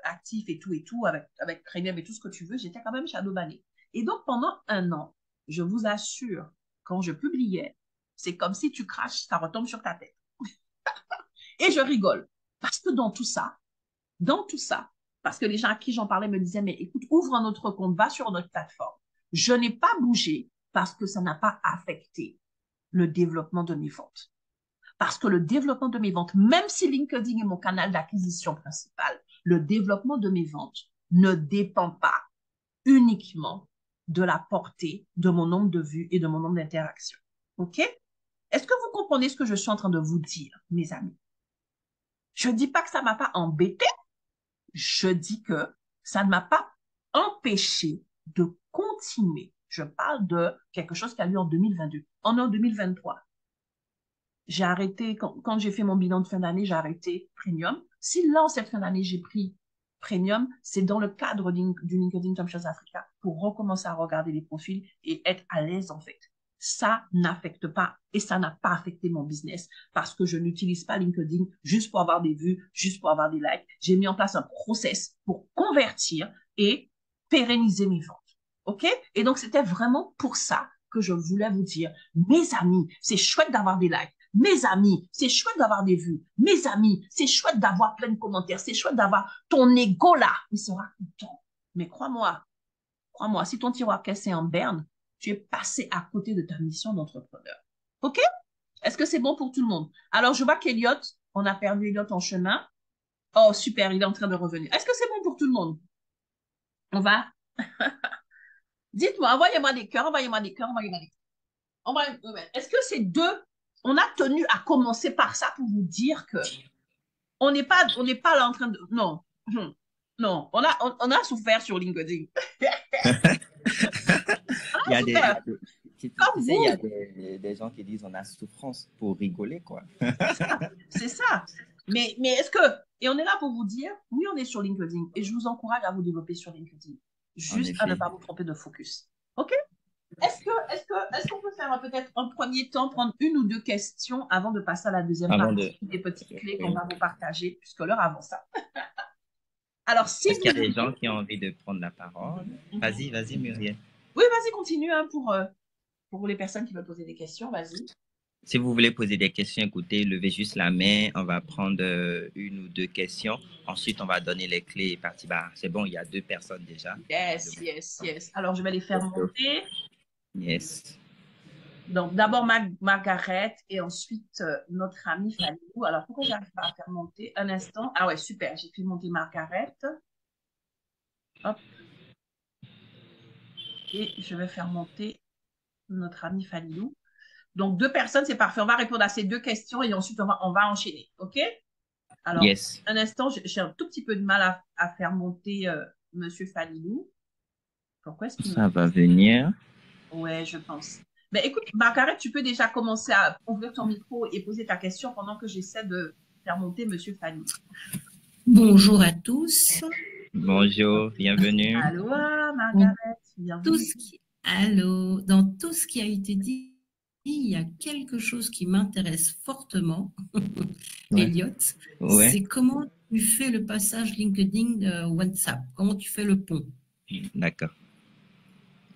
actif et tout avec Premium et tout ce que tu veux, j'étais quand même shadowbanné. Et donc pendant un an, je vous assure, quand je publiais, c'est comme si tu craches, ça retombe sur ta tête. Et je rigole. Parce que dans tout ça, parce que les gens à qui j'en parlais me disaient, mais écoute, ouvre un autre compte, va sur notre plateforme. Je n'ai pas bougé parce que ça n'a pas affecté le développement de mes ventes. Parce que le développement de mes ventes, même si LinkedIn est mon canal d'acquisition principal, le développement de mes ventes ne dépend pas uniquement de la portée de mon nombre de vues et de mon nombre d'interactions. OK? Est-ce que vous comprenez ce que je suis en train de vous dire, mes amis? Je ne dis pas que ça ne m'a pas embêté, je dis que ça ne m'a pas empêché de continuer. Je parle de quelque chose qui a lieu en 2022. En 2023, j'ai arrêté, quand j'ai fait mon bilan de fin d'année, j'ai arrêté Premium. Si là, en cette fin d'année, j'ai pris Premium, c'est dans le cadre du LinkedIn Top Shows Africa pour recommencer à regarder les profils et être à l'aise, en fait. Ça n'affecte pas et ça n'a pas affecté mon business parce que je n'utilise pas LinkedIn juste pour avoir des vues, juste pour avoir des likes. J'ai mis en place un process pour convertir et pérenniser mes ventes. OK? Et donc, c'était vraiment pour ça que je voulais vous dire, mes amis, c'est chouette d'avoir des likes. Mes amis, c'est chouette d'avoir des vues. Mes amis, c'est chouette d'avoir plein de commentaires. C'est chouette d'avoir ton ego là. Il sera content. Mais crois-moi, si ton tiroir caisse est en berne, tu es passé à côté de ta mission d'entrepreneur. OK? Est-ce que c'est bon pour tout le monde? Alors, je vois qu'Eliott, on a perdu Eliott en chemin. Oh, super, il est en train de revenir. Est-ce que c'est bon pour tout le monde? On va? Dites-moi, envoyez-moi des cœurs, envoyez-moi des cœurs, envoyez-moi des cœurs. Est-ce que ces deux, on a tenu à commencer par ça pour vous dire que on n'est pas là en train de, non, non, on a souffert sur LinkedIn. On Il y a a des, il y a souffert, des- tu comme sais, il y a vous. des gens qui disent on a souffrance pour rigoler, quoi. C'est ça, c'est ça. Mais est-ce que Et on est là pour vous dire, oui, on est sur LinkedIn. Et je vous encourage à vous développer sur LinkedIn. En Juste à ne effet. pas vous tromper de focus. OK? Est-ce qu'on peut faire peut-être un premier temps, prendre une ou deux questions avant de passer à la deuxième Avant de... partie, des petites clés qu'on Oui. va vous partager, puisque l'heure avance. Alors, si Est-ce qu'il vous y a des voulez... gens qui ont envie de prendre la parole? Mhm. Vas-y, vas-y, Muriel. Oui, vas-y, continue hein, pour les personnes qui veulent poser des questions. Vas-y. Si vous voulez poser des questions, écoutez, levez juste la main. On va prendre une ou deux questions. Ensuite, on va donner les clés et partir. Bah, c'est bon, il y a deux personnes déjà. Yes, yes, yes. Alors, je vais les faire monter. Yes. Donc, d'abord Margaret et ensuite notre amie Falilou. Alors, pourquoi j'arrive pas à faire monter un instant? Ah ouais, super, j'ai fait monter Margaret. Hop, et je vais faire monter notre amie Falilou. Donc, deux personnes, c'est parfait. On va répondre à ces deux questions et ensuite, on va enchaîner. OK? Alors, Yes. un instant, j'ai un tout petit peu de mal à faire monter Monsieur Falilou. Pourquoi est-ce qu'il me... Ça va venir. Ouais, je pense. Mais écoute, Margaret, tu peux déjà commencer à ouvrir ton micro et poser ta question pendant que j'essaie de faire monter Monsieur Falilou. Bonjour à tous. Bonjour, bienvenue. Allô, Margaret, bienvenue. Allô, dans tout ce qui a été dit, il y a quelque chose qui m'intéresse fortement, Ouais. Elliot. Ouais. C'est comment tu fais le passage LinkedIn WhatsApp, comment tu fais le pont. D'accord.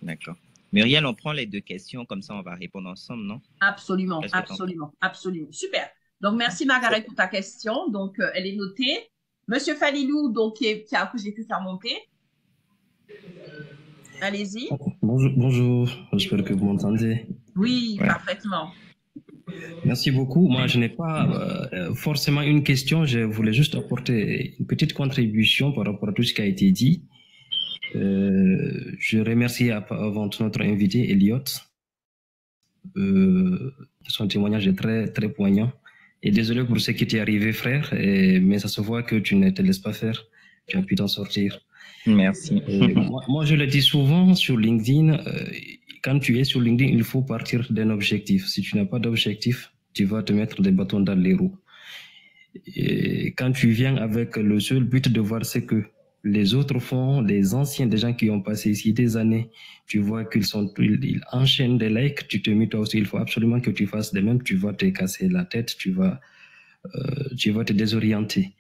D'accord. Muriel, on prend les deux questions, comme ça on va répondre ensemble, non? Absolument, Qu'est-ce que t'en absolument, absolument. Super. Donc, merci Margaret pour ta question. Donc, elle est notée. Monsieur Falilou, donc, que j'ai pu faire monter. Allez-y. Bonjour, bonjour. J'espère que vous m'entendez. Oui, Ouais. parfaitement. Merci beaucoup. Moi, je n'ai pas forcément une question. Je voulais juste apporter une petite contribution par rapport à tout ce qui a été dit. Je remercie avant tout notre invité, Elliot. Son témoignage est très, très poignant. Et désolé pour ce qui t'est arrivé, frère, mais ça se voit que tu ne te laisses pas faire. Tu as pu t'en sortir. Merci. Moi, je le dis souvent sur LinkedIn, quand tu es sur LinkedIn, il faut partir d'un objectif. Si tu n'as pas d'objectif, tu vas te mettre des bâtons dans les roues. Et quand tu viens avec le seul but de voir ce que les autres font, les anciens, des gens qui ont passé ici des années, tu vois ils enchaînent des likes, tu te mets toi aussi, il faut absolument que tu fasses de même, tu vas te casser la tête, tu vas te désorienter.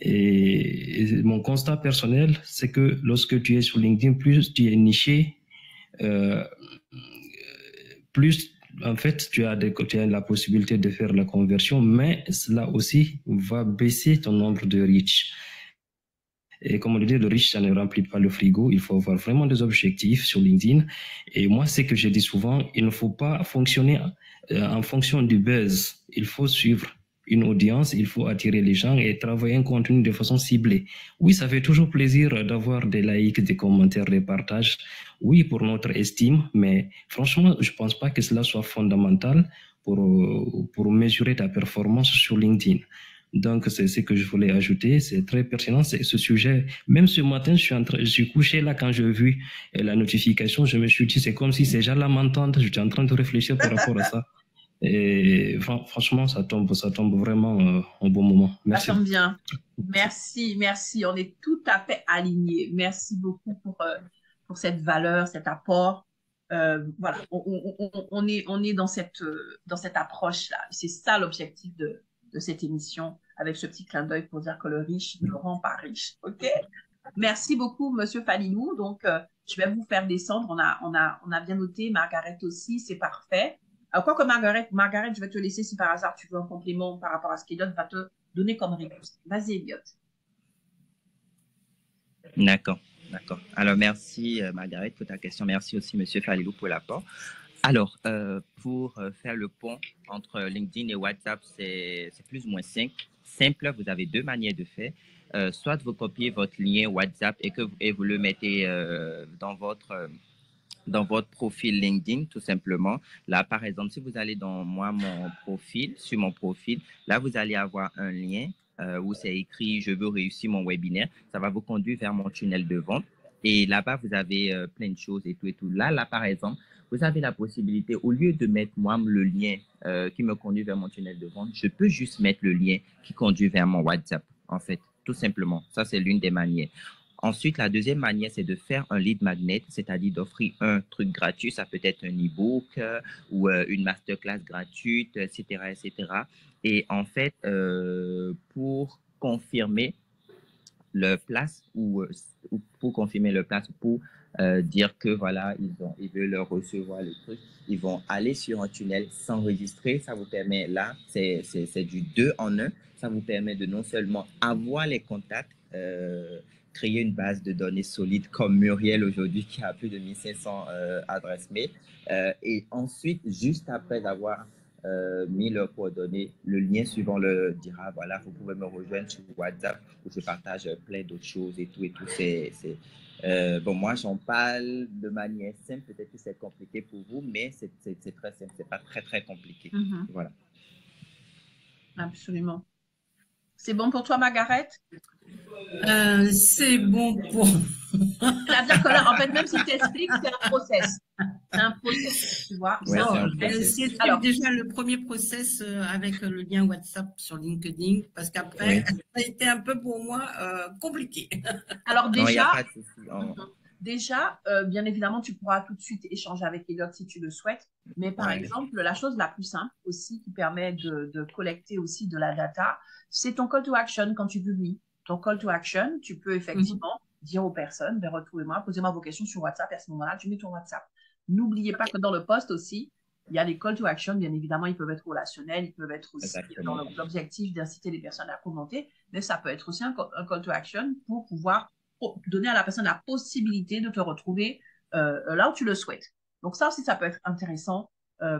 Et mon constat personnel, c'est que lorsque tu es sur LinkedIn, plus tu es niché, plus en fait tu as la possibilité de faire la conversion, mais cela aussi va baisser ton nombre de reach. Et comme on le dit, le riche, ça ne remplit pas le frigo. Il faut avoir vraiment des objectifs sur LinkedIn. Et moi, c'est que je dis souvent, il ne faut pas fonctionner en fonction du buzz. Il faut suivre une audience, il faut attirer les gens et travailler un contenu de façon ciblée. Oui, ça fait toujours plaisir d'avoir des likes, des commentaires, des partages. Oui, pour notre estime, mais franchement, je ne pense pas que cela soit fondamental pour mesurer ta performance sur LinkedIn. Donc, c'est ce que je voulais ajouter. C'est très pertinent, ce sujet. Même ce matin, je suis couché là quand j'ai vu la notification. Je me suis dit, c'est comme si ces gens-là m'entendent. J'étais en train de réfléchir par rapport à ça. Et franchement, ça tombe vraiment au bon moment. Merci. Ça tombe bien. Merci, merci. On est tout à fait alignés. Merci beaucoup pour cette valeur, cet apport. Voilà, on est dans cette approche-là. C'est ça l'objectif de cette émission, avec ce petit clin d'œil pour dire que le riche ne rend pas riche. OK? Merci beaucoup, Monsieur Falilou. Donc, je vais vous faire descendre. On a bien noté. Margaret aussi, c'est parfait. Quoique Margaret, je vais te laisser si par hasard tu veux un complément par rapport à ce qu'Eliott va te donner comme réponse. Vas-y, Eliott. D'accord, d'accord. Alors, merci Margaret pour ta question. Merci aussi Monsieur Falilou pour l'apport. Alors, pour faire le pont entre LinkedIn et WhatsApp, c'est plus ou moins simple. Vous avez deux manières de faire. Soit vous copiez votre lien WhatsApp et vous le mettez dans votre profil LinkedIn, tout simplement. Là, par exemple, si vous allez dans sur mon profil, là, vous allez avoir un lien où c'est écrit « Je veux réussir mon webinaire ». Ça va vous conduire vers mon tunnel de vente. Et là-bas, vous avez plein de choses et tout et tout. Là, par exemple, vous avez la possibilité, au lieu de mettre moi le lien qui me conduit vers mon tunnel de vente, je peux juste mettre le lien qui conduit vers mon WhatsApp. en fait, tout simplement. Ça, c'est l'une des manières. Ensuite, la deuxième manière, c'est de faire un lead magnet, c'est-à-dire d'offrir un truc gratuit. Ça peut être un e-book ou une masterclass gratuite, etc., etc. Et en fait, pour confirmer leur place ou pour confirmer leur place, pour dire que voilà, ils veulent recevoir le truc, ils vont aller sur un tunnel, s'enregistrer. Ça vous permet, là, c'est du 2 en 1. Ça vous permet de non seulement avoir les contacts, créer une base de données solide comme Muriel aujourd'hui qui a plus de 1500 adresses mail. Et ensuite, juste après avoir mis leurs coordonnées, le lien suivant le dira, voilà, vous pouvez me rejoindre sur WhatsApp où je partage plein d'autres choses et tout et tout. Bon, moi, j'en parle de manière simple. Peut-être que c'est compliqué pour vous, mais c'est très simple. C'est pas très, très compliqué. Voilà. Absolument. C'est bon pour toi, Margaret? C'est bon pour... C'est-à-dire que là, en fait, même si tu expliques, c'est un process. C'est un process, tu vois. Ouais, c'est Alors, déjà le premier process avec le lien WhatsApp sur LinkedIn, parce qu'après, ça a été un peu pour moi compliqué. Alors Non, déjà, pas de souci. Bien évidemment, tu pourras tout de suite échanger avec Elliot si tu le souhaites. Mais par exemple, la chose la plus simple aussi qui permet de collecter aussi de la data, c'est ton call to action quand tu publies. Ton call to action, tu peux effectivement dire aux personnes, ben, retrouvez-moi, posez-moi vos questions sur WhatsApp et à ce moment-là, tu mets ton WhatsApp. N'oubliez pas que dans le post aussi, il y a les call to action, bien évidemment, ils peuvent être relationnels, ils peuvent être aussi dans l'objectif d'inciter les personnes à commenter, mais ça peut être aussi un call to action pour pouvoir donner à la personne la possibilité de te retrouver là où tu le souhaites. Donc ça aussi, ça peut être intéressant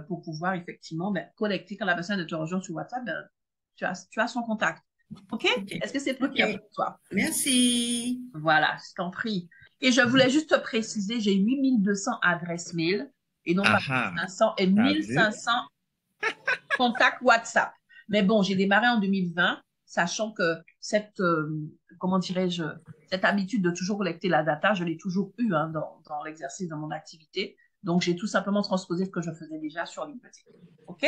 pour pouvoir effectivement collecter quand la personne te rejoint sur WhatsApp, tu as son contact. OK? Est-ce que c'est plus clair pour toi? Merci. Voilà, je t'en prie. Et je voulais juste te préciser, j'ai 8200 adresses mail et non pas 500 et 1500 contacts WhatsApp. Mais bon, j'ai démarré en 2020, sachant que comment dirais-je, cette habitude de toujours collecter la data, je l'ai toujours eue dans l'exercice de mon activité. Donc, j'ai tout simplement transposé ce que je faisais déjà sur LinkedIn. OK?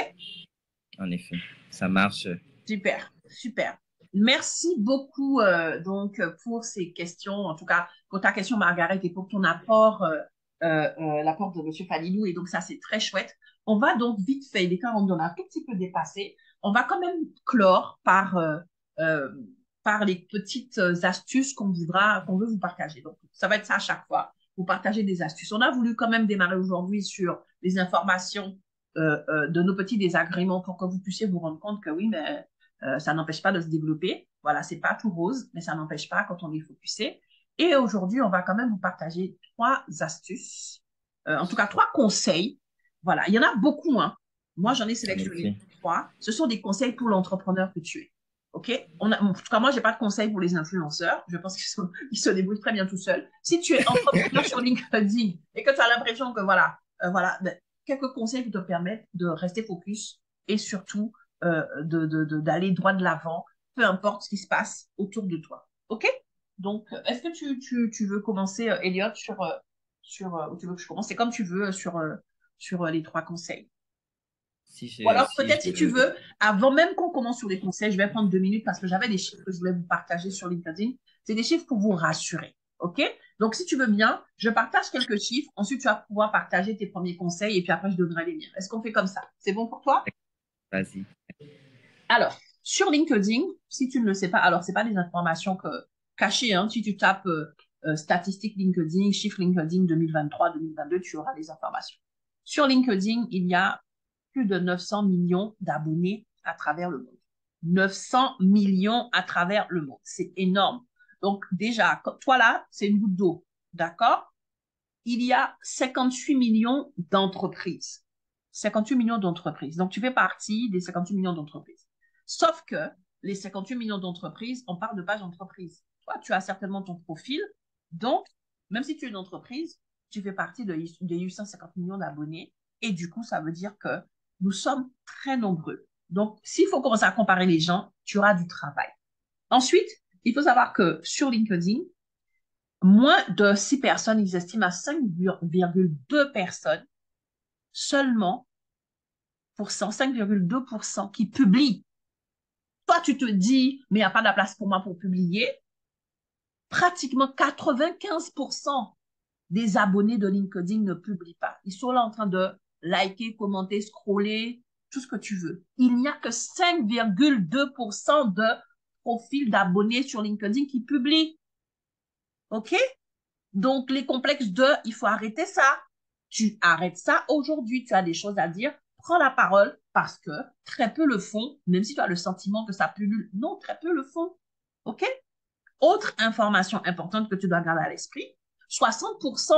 En effet, ça marche. Super, super. Merci beaucoup donc pour ces questions, en tout cas pour ta question Margaret et pour ton apport, l'apport de M. Falilou. Et donc ça c'est très chouette. On va donc vite fait, les cas on a un tout petit peu dépassé. On va quand même clore par les petites astuces qu'on veut vous partager. Donc ça va être ça à chaque fois. Vous partagez des astuces. On a voulu quand même démarrer aujourd'hui sur les informations de nos petits désagréments pour que vous puissiez vous rendre compte que oui, mais ça n'empêche pas de se développer. Voilà, c'est pas tout rose, mais ça n'empêche pas quand on est focusé. Et aujourd'hui, on va quand même vous partager 3 astuces, en tout cas 3 conseils. Voilà, il y en a beaucoup, hein. Moi, j'en ai sélectionné 3. Ce sont des conseils pour l'entrepreneur que tu es. OK? En tout cas, moi, j'ai pas de conseils pour les influenceurs. Je pense qu'ils se débrouillent très bien tout seuls. Si tu es entrepreneur sur LinkedIn et que tu as l'impression que quelques conseils qui te permettent de rester focus et surtout d'aller droit de l'avant, peu importe ce qui se passe autour de toi. OK? Donc, est-ce que tu veux commencer, Elliot, ou tu veux que je commence? C'est comme tu veux sur les 3 conseils. Ou alors, peut-être si tu veux, avant même qu'on commence sur les conseils, je vais prendre 2 minutes parce que j'avais des chiffres que je voulais vous partager sur LinkedIn. C'est des chiffres pour vous rassurer. OK? Donc, si tu veux bien, je partage quelques chiffres. Ensuite, tu vas pouvoir partager tes premiers conseils et puis après, je donnerai les miens. Est-ce qu'on fait comme ça? C'est bon pour toi? Vas-y. Alors, sur LinkedIn, si tu ne le sais pas, alors c'est pas des informations cachées, hein. Si tu tapes statistiques LinkedIn, chiffres LinkedIn 2023-2022, tu auras les informations. Sur LinkedIn, il y a plus de 900 millions d'abonnés à travers le monde. 900 millions à travers le monde. C'est énorme. Donc déjà, toi là, c'est une goutte d'eau. D'accord? Il y a 58 millions d'entreprises. 58 millions d'entreprises. Donc, tu fais partie des 58 millions d'entreprises. Sauf que les 58 millions d'entreprises, on parle de page entreprise. Toi, tu as certainement ton profil. Donc, même si tu es une entreprise, tu fais partie des 850 millions d'abonnés. Et du coup, ça veut dire que nous sommes très nombreux. Donc, s'il faut commencer à comparer les gens, tu auras du travail. Ensuite, il faut savoir que sur LinkedIn, moins de 6 personnes, ils estiment à 5,2 personnes seulement pour 5,2% qui publient. Toi, tu te dis, mais il n'y a pas de la place pour moi pour publier. Pratiquement 95% des abonnés de LinkedIn ne publient pas. Ils sont là en train de liker, commenter, scroller, tout ce que tu veux. Il n'y a que 5,2% de profils d'abonnés sur LinkedIn qui publient. OK? Donc, les complexes il faut arrêter ça. Tu arrêtes ça aujourd'hui. Tu as des choses à dire. Prends la parole parce que très peu le font, même si tu as le sentiment que ça pullule. Non, très peu le font. OK? Autre information importante que tu dois garder à l'esprit, 60%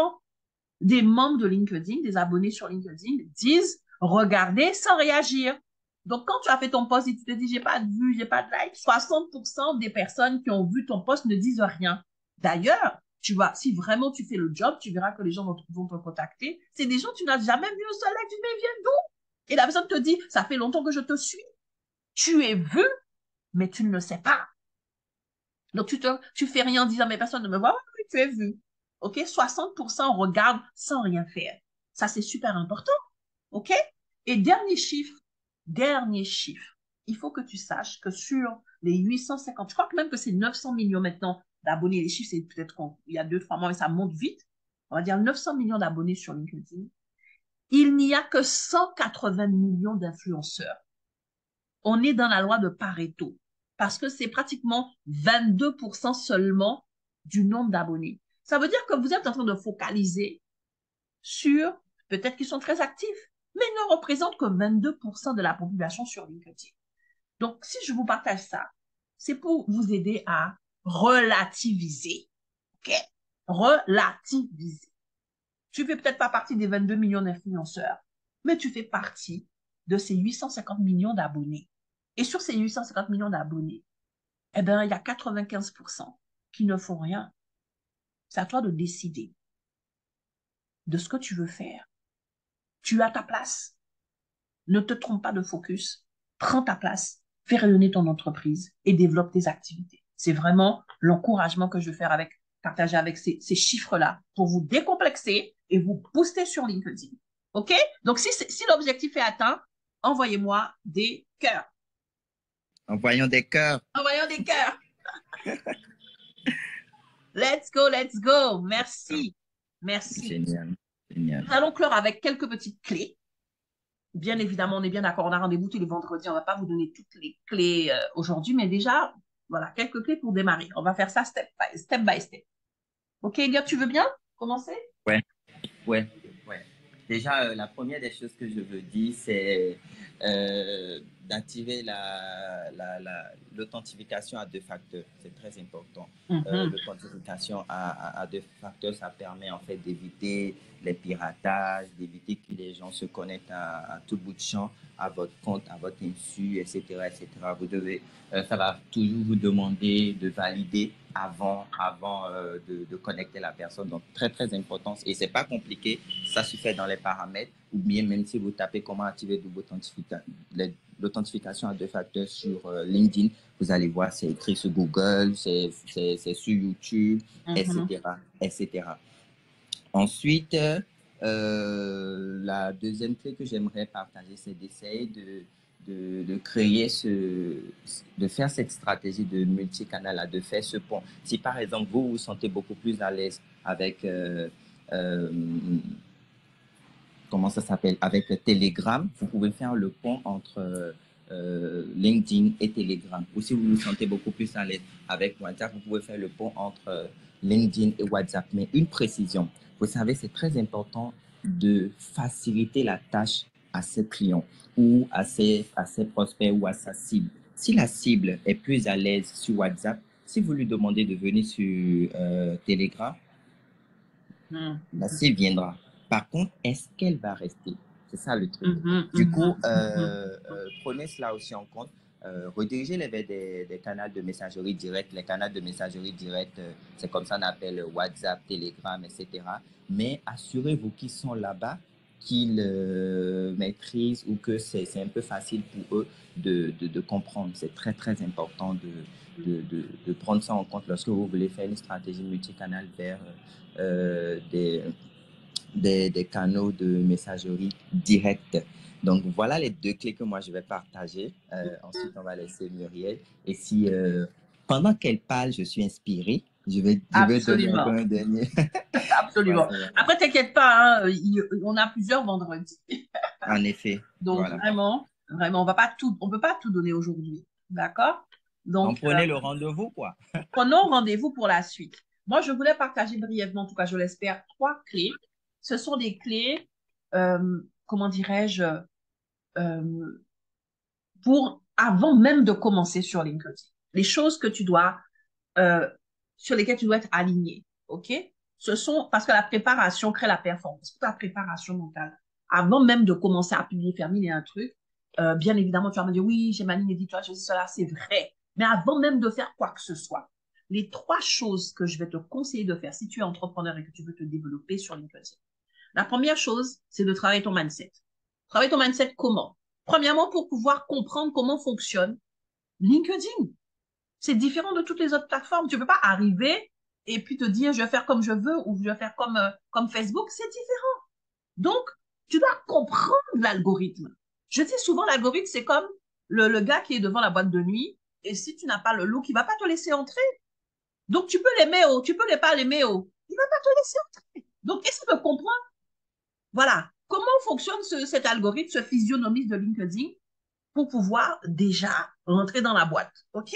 des membres de LinkedIn, des abonnés sur LinkedIn, disent regarder sans réagir. Donc, quand tu as fait ton post et tu te dis j'ai pas de vue, j'ai pas de like, 60% des personnes qui ont vu ton post ne disent rien. D'ailleurs, tu vois, si vraiment tu fais le job, tu verras que les gens vont te contacter. C'est des gens que tu n'as jamais vu un seul like, tu dis mais viens d'où? Et la personne te dit ça fait longtemps que je te suis. Tu es vu, mais tu ne le sais pas. Donc, tu fais rien en disant, mais personne ne me voit. Oui, tu es vu. OK? 60% regardent sans rien faire. Ça, c'est super important. OK? Et dernier chiffre. Il faut que tu saches que sur les 850, je crois que même que c'est 900 millions maintenant d'abonnés. Les chiffres, c'est peut-être qu'il y a 2-3 mois, mais ça monte vite. On va dire 900 millions d'abonnés sur LinkedIn. Il n'y a que 180 millions d'influenceurs. On est dans la loi de Pareto parce que c'est pratiquement 22% seulement du nombre d'abonnés. Ça veut dire que vous êtes en train de focaliser sur, peut-être qu'ils sont très actifs, mais ils ne représentent que 22% de la population sur LinkedIn. Donc, si je vous partage ça, c'est pour vous aider à relativiser. OK? Relativiser. Tu fais peut-être pas partie des 22 millions d'influenceurs, mais tu fais partie de ces 850 millions d'abonnés. Et sur ces 850 millions d'abonnés, eh bien, il y a 95% qui ne font rien. C'est à toi de décider de ce que tu veux faire. Tu as ta place. Ne te trompe pas de focus. Prends ta place. Fais rayonner ton entreprise et développe tes activités. C'est vraiment l'encouragement que je veux faire partager avec ces chiffres-là pour vous décomplexer et vous booster sur LinkedIn. OK? Donc, si l'objectif est atteint, envoyez-moi des cœurs. Envoyons des cœurs. Envoyons des cœurs. Let's go, let's go. Merci. Merci. Génial. Génial. Nous allons clore avec quelques petites clés. Bien évidemment, on est bien d'accord, on a rendez-vous tous les vendredis. On ne va pas vous donner toutes les clés aujourd'hui, mais déjà, voilà, quelques clés pour démarrer. On va faire ça step by step. OK, Elliot, tu veux bien commencer? Ouais. Déjà, la première des choses que je veux dire, c'est d'activer l'authentification à 2 facteurs. C'est très important. L'authentification à 2 facteurs, ça permet en fait d'éviter les piratages, d'éviter que les gens se connectent à tout bout de champ à votre compte, à votre insu, etc., etc. Vous devez, ça va toujours vous demander de valider avant de connecter la personne. Donc, très, très important. Et c'est pas compliqué. Ça se fait dans les paramètres. Ou bien, même si vous tapez comment activer l'authentification à 2 facteurs sur LinkedIn, vous allez voir, c'est écrit sur Google, c'est sur YouTube, etc. Ensuite, la deuxième clé que j'aimerais partager, c'est d'essayer de créer de faire cette stratégie de multicanal, de faire ce pont. Si par exemple, vous vous sentez beaucoup plus à l'aise avec, comment ça s'appelle, avec Telegram, vous pouvez faire le pont entre LinkedIn et Telegram. Ou si vous vous sentez beaucoup plus à l'aise avec WhatsApp, vous pouvez faire le pont entre LinkedIn et WhatsApp. Mais une précision, vous savez, c'est très important de faciliter la tâche à ses clients ou à ses prospects ou à sa cible. Si la cible est plus à l'aise sur WhatsApp, si vous lui demandez de venir sur Telegram, la cible viendra. Par contre, est-ce qu'elle va rester? C'est ça le truc. Du coup, prenez cela aussi en compte. Redirigez-les vers des canaux de messagerie directe. Les canaux de messagerie directe, c'est comme ça qu'on appelle WhatsApp, Telegram, etc. Mais assurez-vous qu'ils sont là-bas, qu'ils maîtrisent ou que c'est un peu facile pour eux de comprendre. C'est très, très important de prendre ça en compte lorsque vous voulez faire une stratégie multicanal vers des canaux de messagerie directe. Donc, voilà les 2 clés que moi, je vais partager. Ensuite, on va laisser Muriel. Et si, pendant qu'elle parle, je suis inspirée, je vais donner encore Absolument. un dernier. Absolument. Voilà. Après, t'inquiète pas, hein, on a plusieurs vendredis. En effet, Donc, voilà. vraiment, vraiment, on peut pas tout donner aujourd'hui. D'accord? Donc, Donc, prenez le rendez-vous, quoi. prenons rendez-vous pour la suite. Moi, je voulais partager brièvement, en tout cas, je l'espère, 3 clés. Ce sont des clés, comment dirais-je, euh, pour avant même de commencer sur LinkedIn. Les choses que tu dois, euh, sur lesquelles tu dois être aligné. OK? Ce sont, parce que la préparation crée la performance. Pour ta préparation mentale, avant même de commencer à publier, faire mille et un trucs, bien évidemment, tu vas me dire, oui, j'ai ma ligne éditoriale, je dis cela, c'est vrai. Mais avant même de faire quoi que ce soit, les 3 choses que je vais te conseiller de faire si tu es entrepreneur et que tu veux te développer sur LinkedIn. La première chose, c'est de travailler ton mindset. Travailler ton mindset comment? Premièrement, pour pouvoir comprendre comment fonctionne LinkedIn. C'est différent de toutes les autres plateformes. Tu ne peux pas arriver et puis te dire, je vais faire comme je veux ou je vais faire comme Facebook. C'est différent. Donc, tu dois comprendre l'algorithme. Je dis souvent, l'algorithme, c'est comme le gars qui est devant la boîte de nuit. Et si tu n'as pas le look, il ne va pas te laisser entrer. Donc, tu peux l'aimer ou tu peux ne pas l'aimer ou il ne va pas te laisser entrer. Donc, essaie de comprendre. Voilà. Comment fonctionne cet algorithme, ce physionomiste de LinkedIn pour pouvoir déjà rentrer dans la boîte. OK?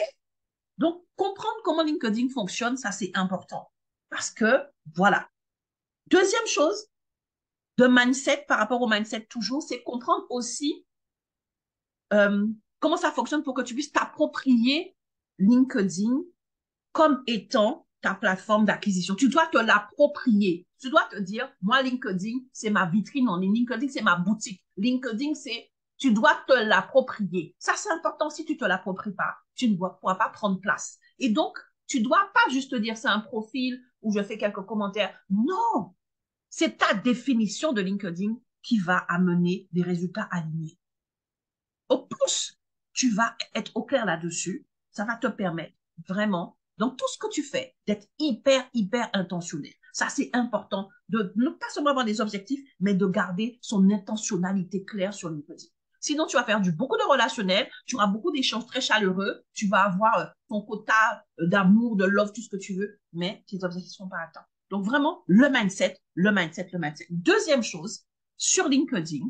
Donc, comprendre comment LinkedIn fonctionne, ça, c'est important. Parce que, voilà. Deuxième chose, de mindset, par rapport au mindset toujours, c'est comprendre aussi comment ça fonctionne pour que tu puisses t'approprier LinkedIn comme étant ta plateforme d'acquisition. Tu dois te l'approprier. Tu dois te dire, moi, LinkedIn, c'est ma vitrine en ligne. LinkedIn, c'est ma boutique. LinkedIn, c'est, tu dois te l'approprier. Ça, c'est important. Si tu ne te l'appropries pas, tu ne pourras pas prendre place. Et donc, tu ne dois pas juste te dire, c'est un profil où je fais quelques commentaires. Non, c'est ta définition de LinkedIn qui va amener des résultats alignés. Au plus tu vas être au clair là-dessus, ça va te permettre vraiment, dans tout ce que tu fais, d'être hyper intentionnel. Ça, c'est important de ne pas seulement avoir des objectifs, mais de garder son intentionnalité claire sur LinkedIn. Sinon, tu vas faire beaucoup de relationnel, tu auras beaucoup d'échanges très chaleureux, tu vas avoir ton quota d'amour, de love, tout ce que tu veux, mais tes objectifs ne seront pas atteints. Donc, vraiment, le mindset. Deuxième chose, sur LinkedIn,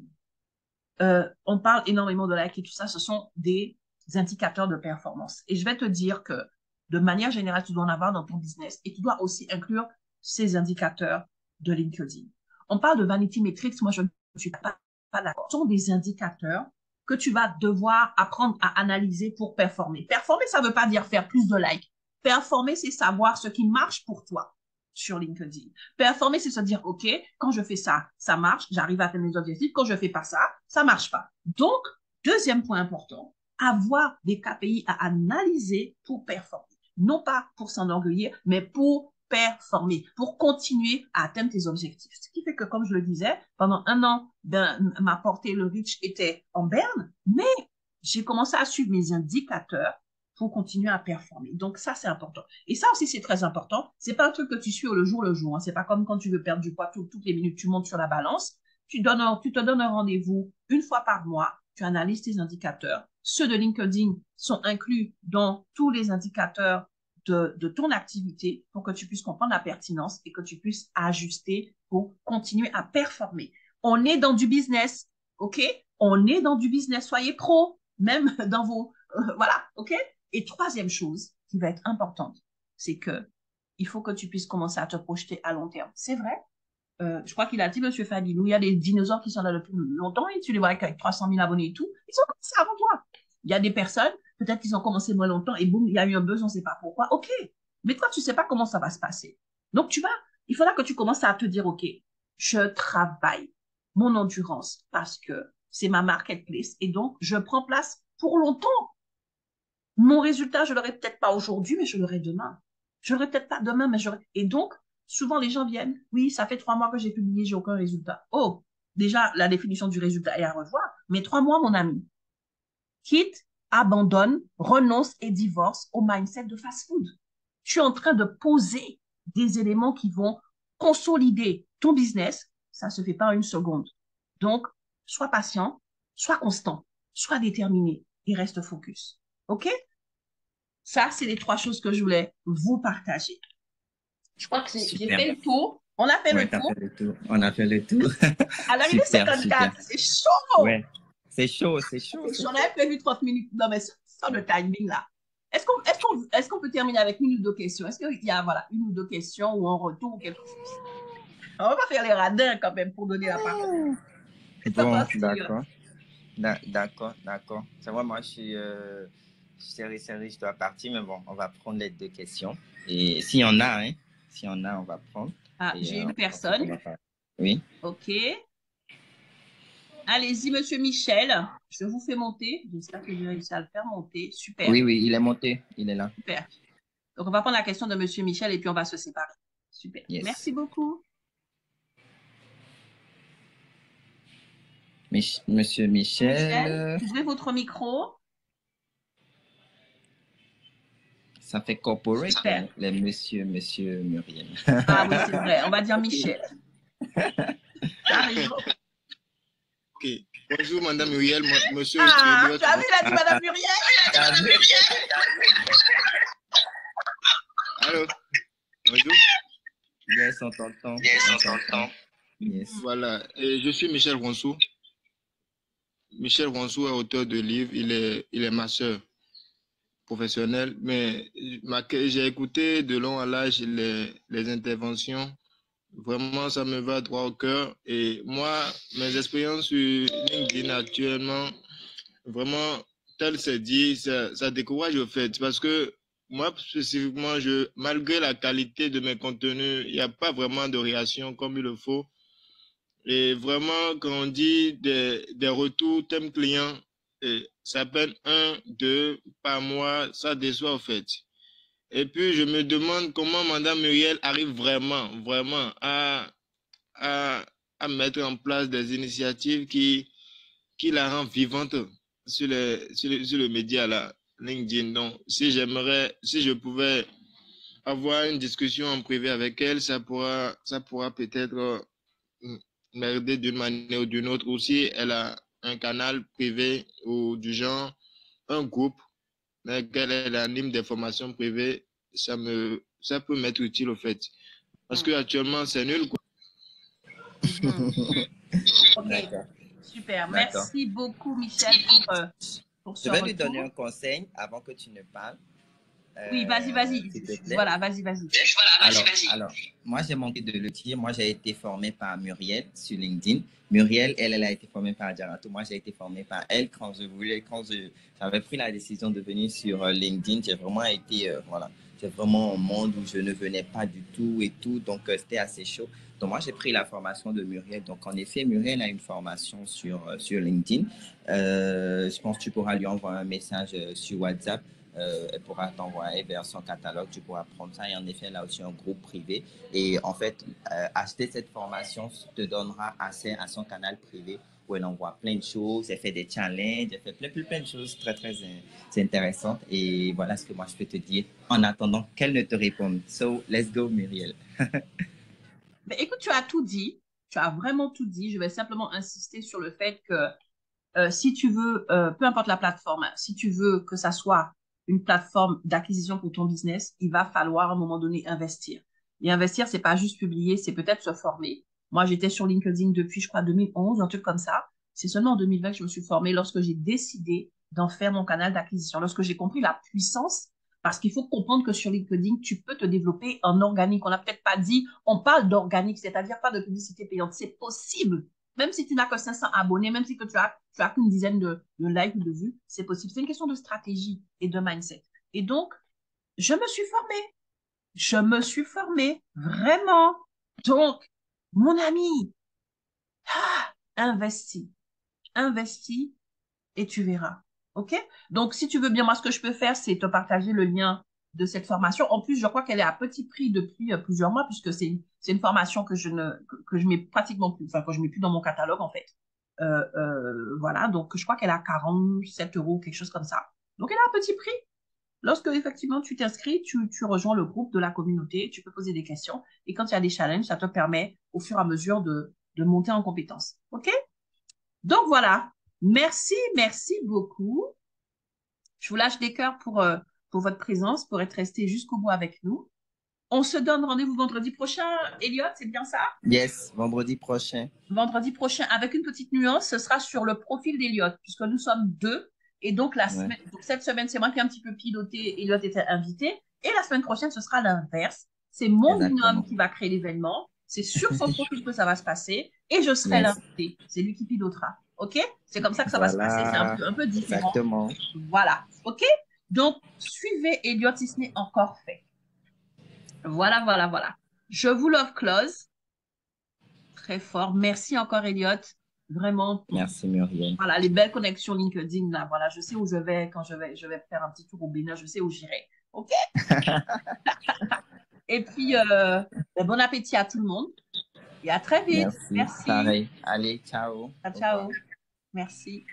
on parle énormément de likes et tout ça, ce sont des indicateurs de performance. Et je vais te dire que de manière générale, tu dois en avoir dans ton business et tu dois aussi inclure ces indicateurs de LinkedIn. On parle de vanity metrics, moi je ne suis pas d'accord. Ce sont des indicateurs que tu vas devoir apprendre à analyser pour performer. Performer, ça ne veut pas dire faire plus de likes. Performer, c'est savoir ce qui marche pour toi sur LinkedIn. Performer, c'est se dire, OK, quand je fais ça, ça marche, j'arrive à faire mes objectifs. Quand je fais pas ça, ça marche pas. Donc, deuxième point important, avoir des KPI à analyser pour performer. Non pas pour s'enorgueillir, mais pour performer, pour continuer à atteindre tes objectifs. Ce qui fait que, comme je le disais, pendant 1 an, ma portée, le reach était en berne, mais j'ai commencé à suivre mes indicateurs pour continuer à performer. Donc, ça, c'est important. Et ça aussi, c'est très important. C'est pas un truc que tu suis le jour. Hein. C'est pas comme quand tu veux perdre du poids, toutes les minutes, tu montes sur la balance. Tu te donnes un rendez-vous 1 fois par mois. Tu analyses tes indicateurs. Ceux de LinkedIn sont inclus dans tous les indicateurs de ton activité pour que tu puisses comprendre la pertinence et que tu puisses ajuster pour continuer à performer. On est dans du business, OK? On est dans du business. Soyez pro, même dans vos... voilà, OK? Et troisième chose qui va être importante, c'est que il faut que tu puisses commencer à te projeter à long terme. C'est vrai. Je crois qu'il a dit, M. Fadilou, il y a des dinosaures qui sont là depuis longtemps et tu les vois avec 300 000 abonnés et tout. Ils ont commencé avant toi. Il y a des personnes, peut-être qu'ils ont commencé moins longtemps et boum, il y a eu un buzz, on ne sait pas pourquoi. OK. Mais toi, tu ne sais pas comment ça va se passer. Donc, il faudra que tu commences à te dire, OK, je travaille mon endurance parce que c'est ma marketplace et donc je prends place pour longtemps. Mon résultat, je ne l'aurai peut-être pas aujourd'hui, mais je l'aurai demain. Je ne l'aurai peut-être pas demain, mais j'aurai. Et donc, souvent, les gens viennent. Oui, ça fait 3 mois que j'ai publié, j'ai aucun résultat. Oh, déjà, la définition du résultat est à revoir. Mais 3 mois, mon ami. Quitte, abandonne, renonce et divorce au mindset de fast-food. Je suis en train de poser des éléments qui vont consolider ton business. Ça ne se fait pas en 1 seconde. Donc, sois patient. sois constant, sois déterminé et reste focus. OK? Ça, c'est les 3 choses que je voulais vous partager. Je crois que j'ai fait le tour. On a fait le tour. On a fait le tour. Alors, il est 54. C'est chaud. Ouais. C'est chaud. On avait prévu 30 minutes. Non, mais sur le timing, là. Est-ce qu'on peut terminer avec une ou 2 questions? Est-ce qu'il y a une ou 2 questions ou un retour ou quelque chose? On va pas faire les radins quand même pour donner la parole. Bon, d'accord. C'est vrai, moi, je suis serré, je dois partir, mais bon, on va prendre les 2 questions. Et s'il y en a, on va prendre. Ah, j'ai une personne. Oui. OK. Allez-y, monsieur Michel. Je vous fais monter. J'espère que j'ai réussi à le faire monter. Super. Oui, il est monté. Il est là. Super. Donc, on va prendre la question de monsieur Michel et puis on va se séparer. Super. Yes. Merci beaucoup. Monsieur Michel. Ouvrez votre micro. Ça fait corporate, les monsieur Muriel. Ah oui, c'est vrai. On va dire Michel. Ok. Bonjour, madame Muriel. Monsieur. Ah, tu as vu, il a dit madame Muriel. Allô? Bonjour. Yes, on t'entend. Yes. Voilà. Et je suis Michel Ronsou. Michel Ronsou est auteur de livres. Il est masseur professionnel. Mais j'ai écouté de long à large les interventions. Vraiment, ça me va droit au cœur. Et moi, mes expériences sur LinkedIn actuellement, vraiment, tel c'est dit, ça décourage au fait. Parce que moi, spécifiquement, malgré la qualité de mes contenus, il n'y a pas vraiment de réaction comme il le faut. Et vraiment, quand on dit des retours thème client, ça peine 1, 2 par mois, ça déçoit au fait. Et puis, je me demande comment Madame Muriel arrive vraiment à mettre en place des initiatives qui la rendent vivante sur le média là, LinkedIn. Donc, si je pouvais avoir une discussion en privé avec elle, ça pourra peut-être m'aider d'une manière ou d'une autre. Aussi, elle a un canal privé ou du genre, un groupe dans lequel elle anime des formations privées. Ça peut m'être utile au fait. Parce que actuellement, c'est nul, quoi. Ok, super. Merci beaucoup, Michel, pour ce Je vais retour. lui donner un conseil avant que tu ne parles. Oui, vas-y. Voilà, vas-y. Alors, moi, j'ai manqué de le dire. Moi, j'ai été formé par Muriel sur LinkedIn. Muriel, elle a été formée par Adjaratou. Moi, j'ai été formé par elle quand j'avais pris la décision de venir sur LinkedIn. J'ai vraiment été, c'est vraiment un monde où je ne venais pas du tout et tout. Donc, c'était assez chaud. Donc, moi, j'ai pris la formation de Muriel. Donc, en effet, Muriel a une formation sur LinkedIn. Je pense que tu pourras lui envoyer un message sur WhatsApp. Elle pourra t'envoyer vers son catalogue, tu pourras prendre ça. Et en effet, elle a aussi un groupe privé. Et en fait, acheter cette formation te donnera accès à son canal privé où elle envoie plein de choses. Elle fait des challenges, elle fait plein de choses très intéressantes. Et voilà ce que moi je peux te dire en attendant qu'elle ne te réponde. So, let's go, Muriel. Mais écoute, tu as tout dit. Tu as vraiment tout dit. Je vais simplement insister sur le fait que si tu veux, peu importe la plateforme, si tu veux que ça soit une plateforme d'acquisition pour ton business, il va falloir à un moment donné investir. Et investir, c'est pas juste publier, c'est peut-être se former. Moi, j'étais sur LinkedIn depuis, je crois, 2011, un truc comme ça. C'est seulement en 2020 que je me suis formée lorsque j'ai décidé d'en faire mon canal d'acquisition, lorsque j'ai compris la puissance, parce qu'il faut comprendre que sur LinkedIn, tu peux te développer en organique. On n'a peut-être pas dit, on parle d'organique, c'est-à-dire pas de publicité payante. C'est possible. Même si tu n'as que 500 abonnés, même si que tu as qu'une dizaine de likes ou de vues, c'est possible. C'est une question de stratégie et de mindset. Et donc, je me suis formée, vraiment. Donc, mon ami, investis et tu verras. OK? Donc, si tu veux bien, moi, ce que je peux faire, c'est te partager le lien de cette formation. En plus, je crois qu'elle est à petit prix depuis plusieurs mois, puisque c'est une formation que je mets pratiquement plus, enfin, que je mets plus dans mon catalogue, en fait. Voilà. Donc, je crois qu'elle est à 47 €, quelque chose comme ça. Donc, elle est à petit prix. Lorsque, effectivement, tu t'inscris, tu rejoins le groupe de la communauté, tu peux poser des questions. Et quand il y a des challenges, ça te permet, au fur et à mesure, de monter en compétences. OK? Donc, voilà. Merci, merci beaucoup. Je vous lâche des cœurs pour votre présence, pour être resté jusqu'au bout avec nous. On se donne rendez-vous vendredi prochain, Elliot, c'est bien ça? Yes, vendredi prochain. Vendredi prochain, avec une petite nuance, ce sera sur le profil d'Elliot, puisque nous sommes deux. Et donc, donc cette semaine, c'est moi qui ai un petit peu piloté, Elliot était invité. Et la semaine prochaine, ce sera l'inverse. C'est mon binôme qui va créer l'événement. C'est sur son profil que ça va se passer. Et je serai l'invité. C'est lui qui pilotera. OK? C'est comme ça que ça va se passer. C'est un peu différent. Exactement. Voilà. OK? Donc, suivez Elliot si ce n'est encore fait. Voilà, voilà, voilà. Je vous love close. Très fort. Merci encore, Elliot. Vraiment. Merci, Muriel. Voilà, les belles connexions LinkedIn, là. Voilà, je sais où je vais quand je vais faire un petit tour au Bénin. Je sais où j'irai. OK? Et puis, bon appétit à tout le monde. Et à très vite. Merci. Pareil. Allez, ciao. Ciao. Merci.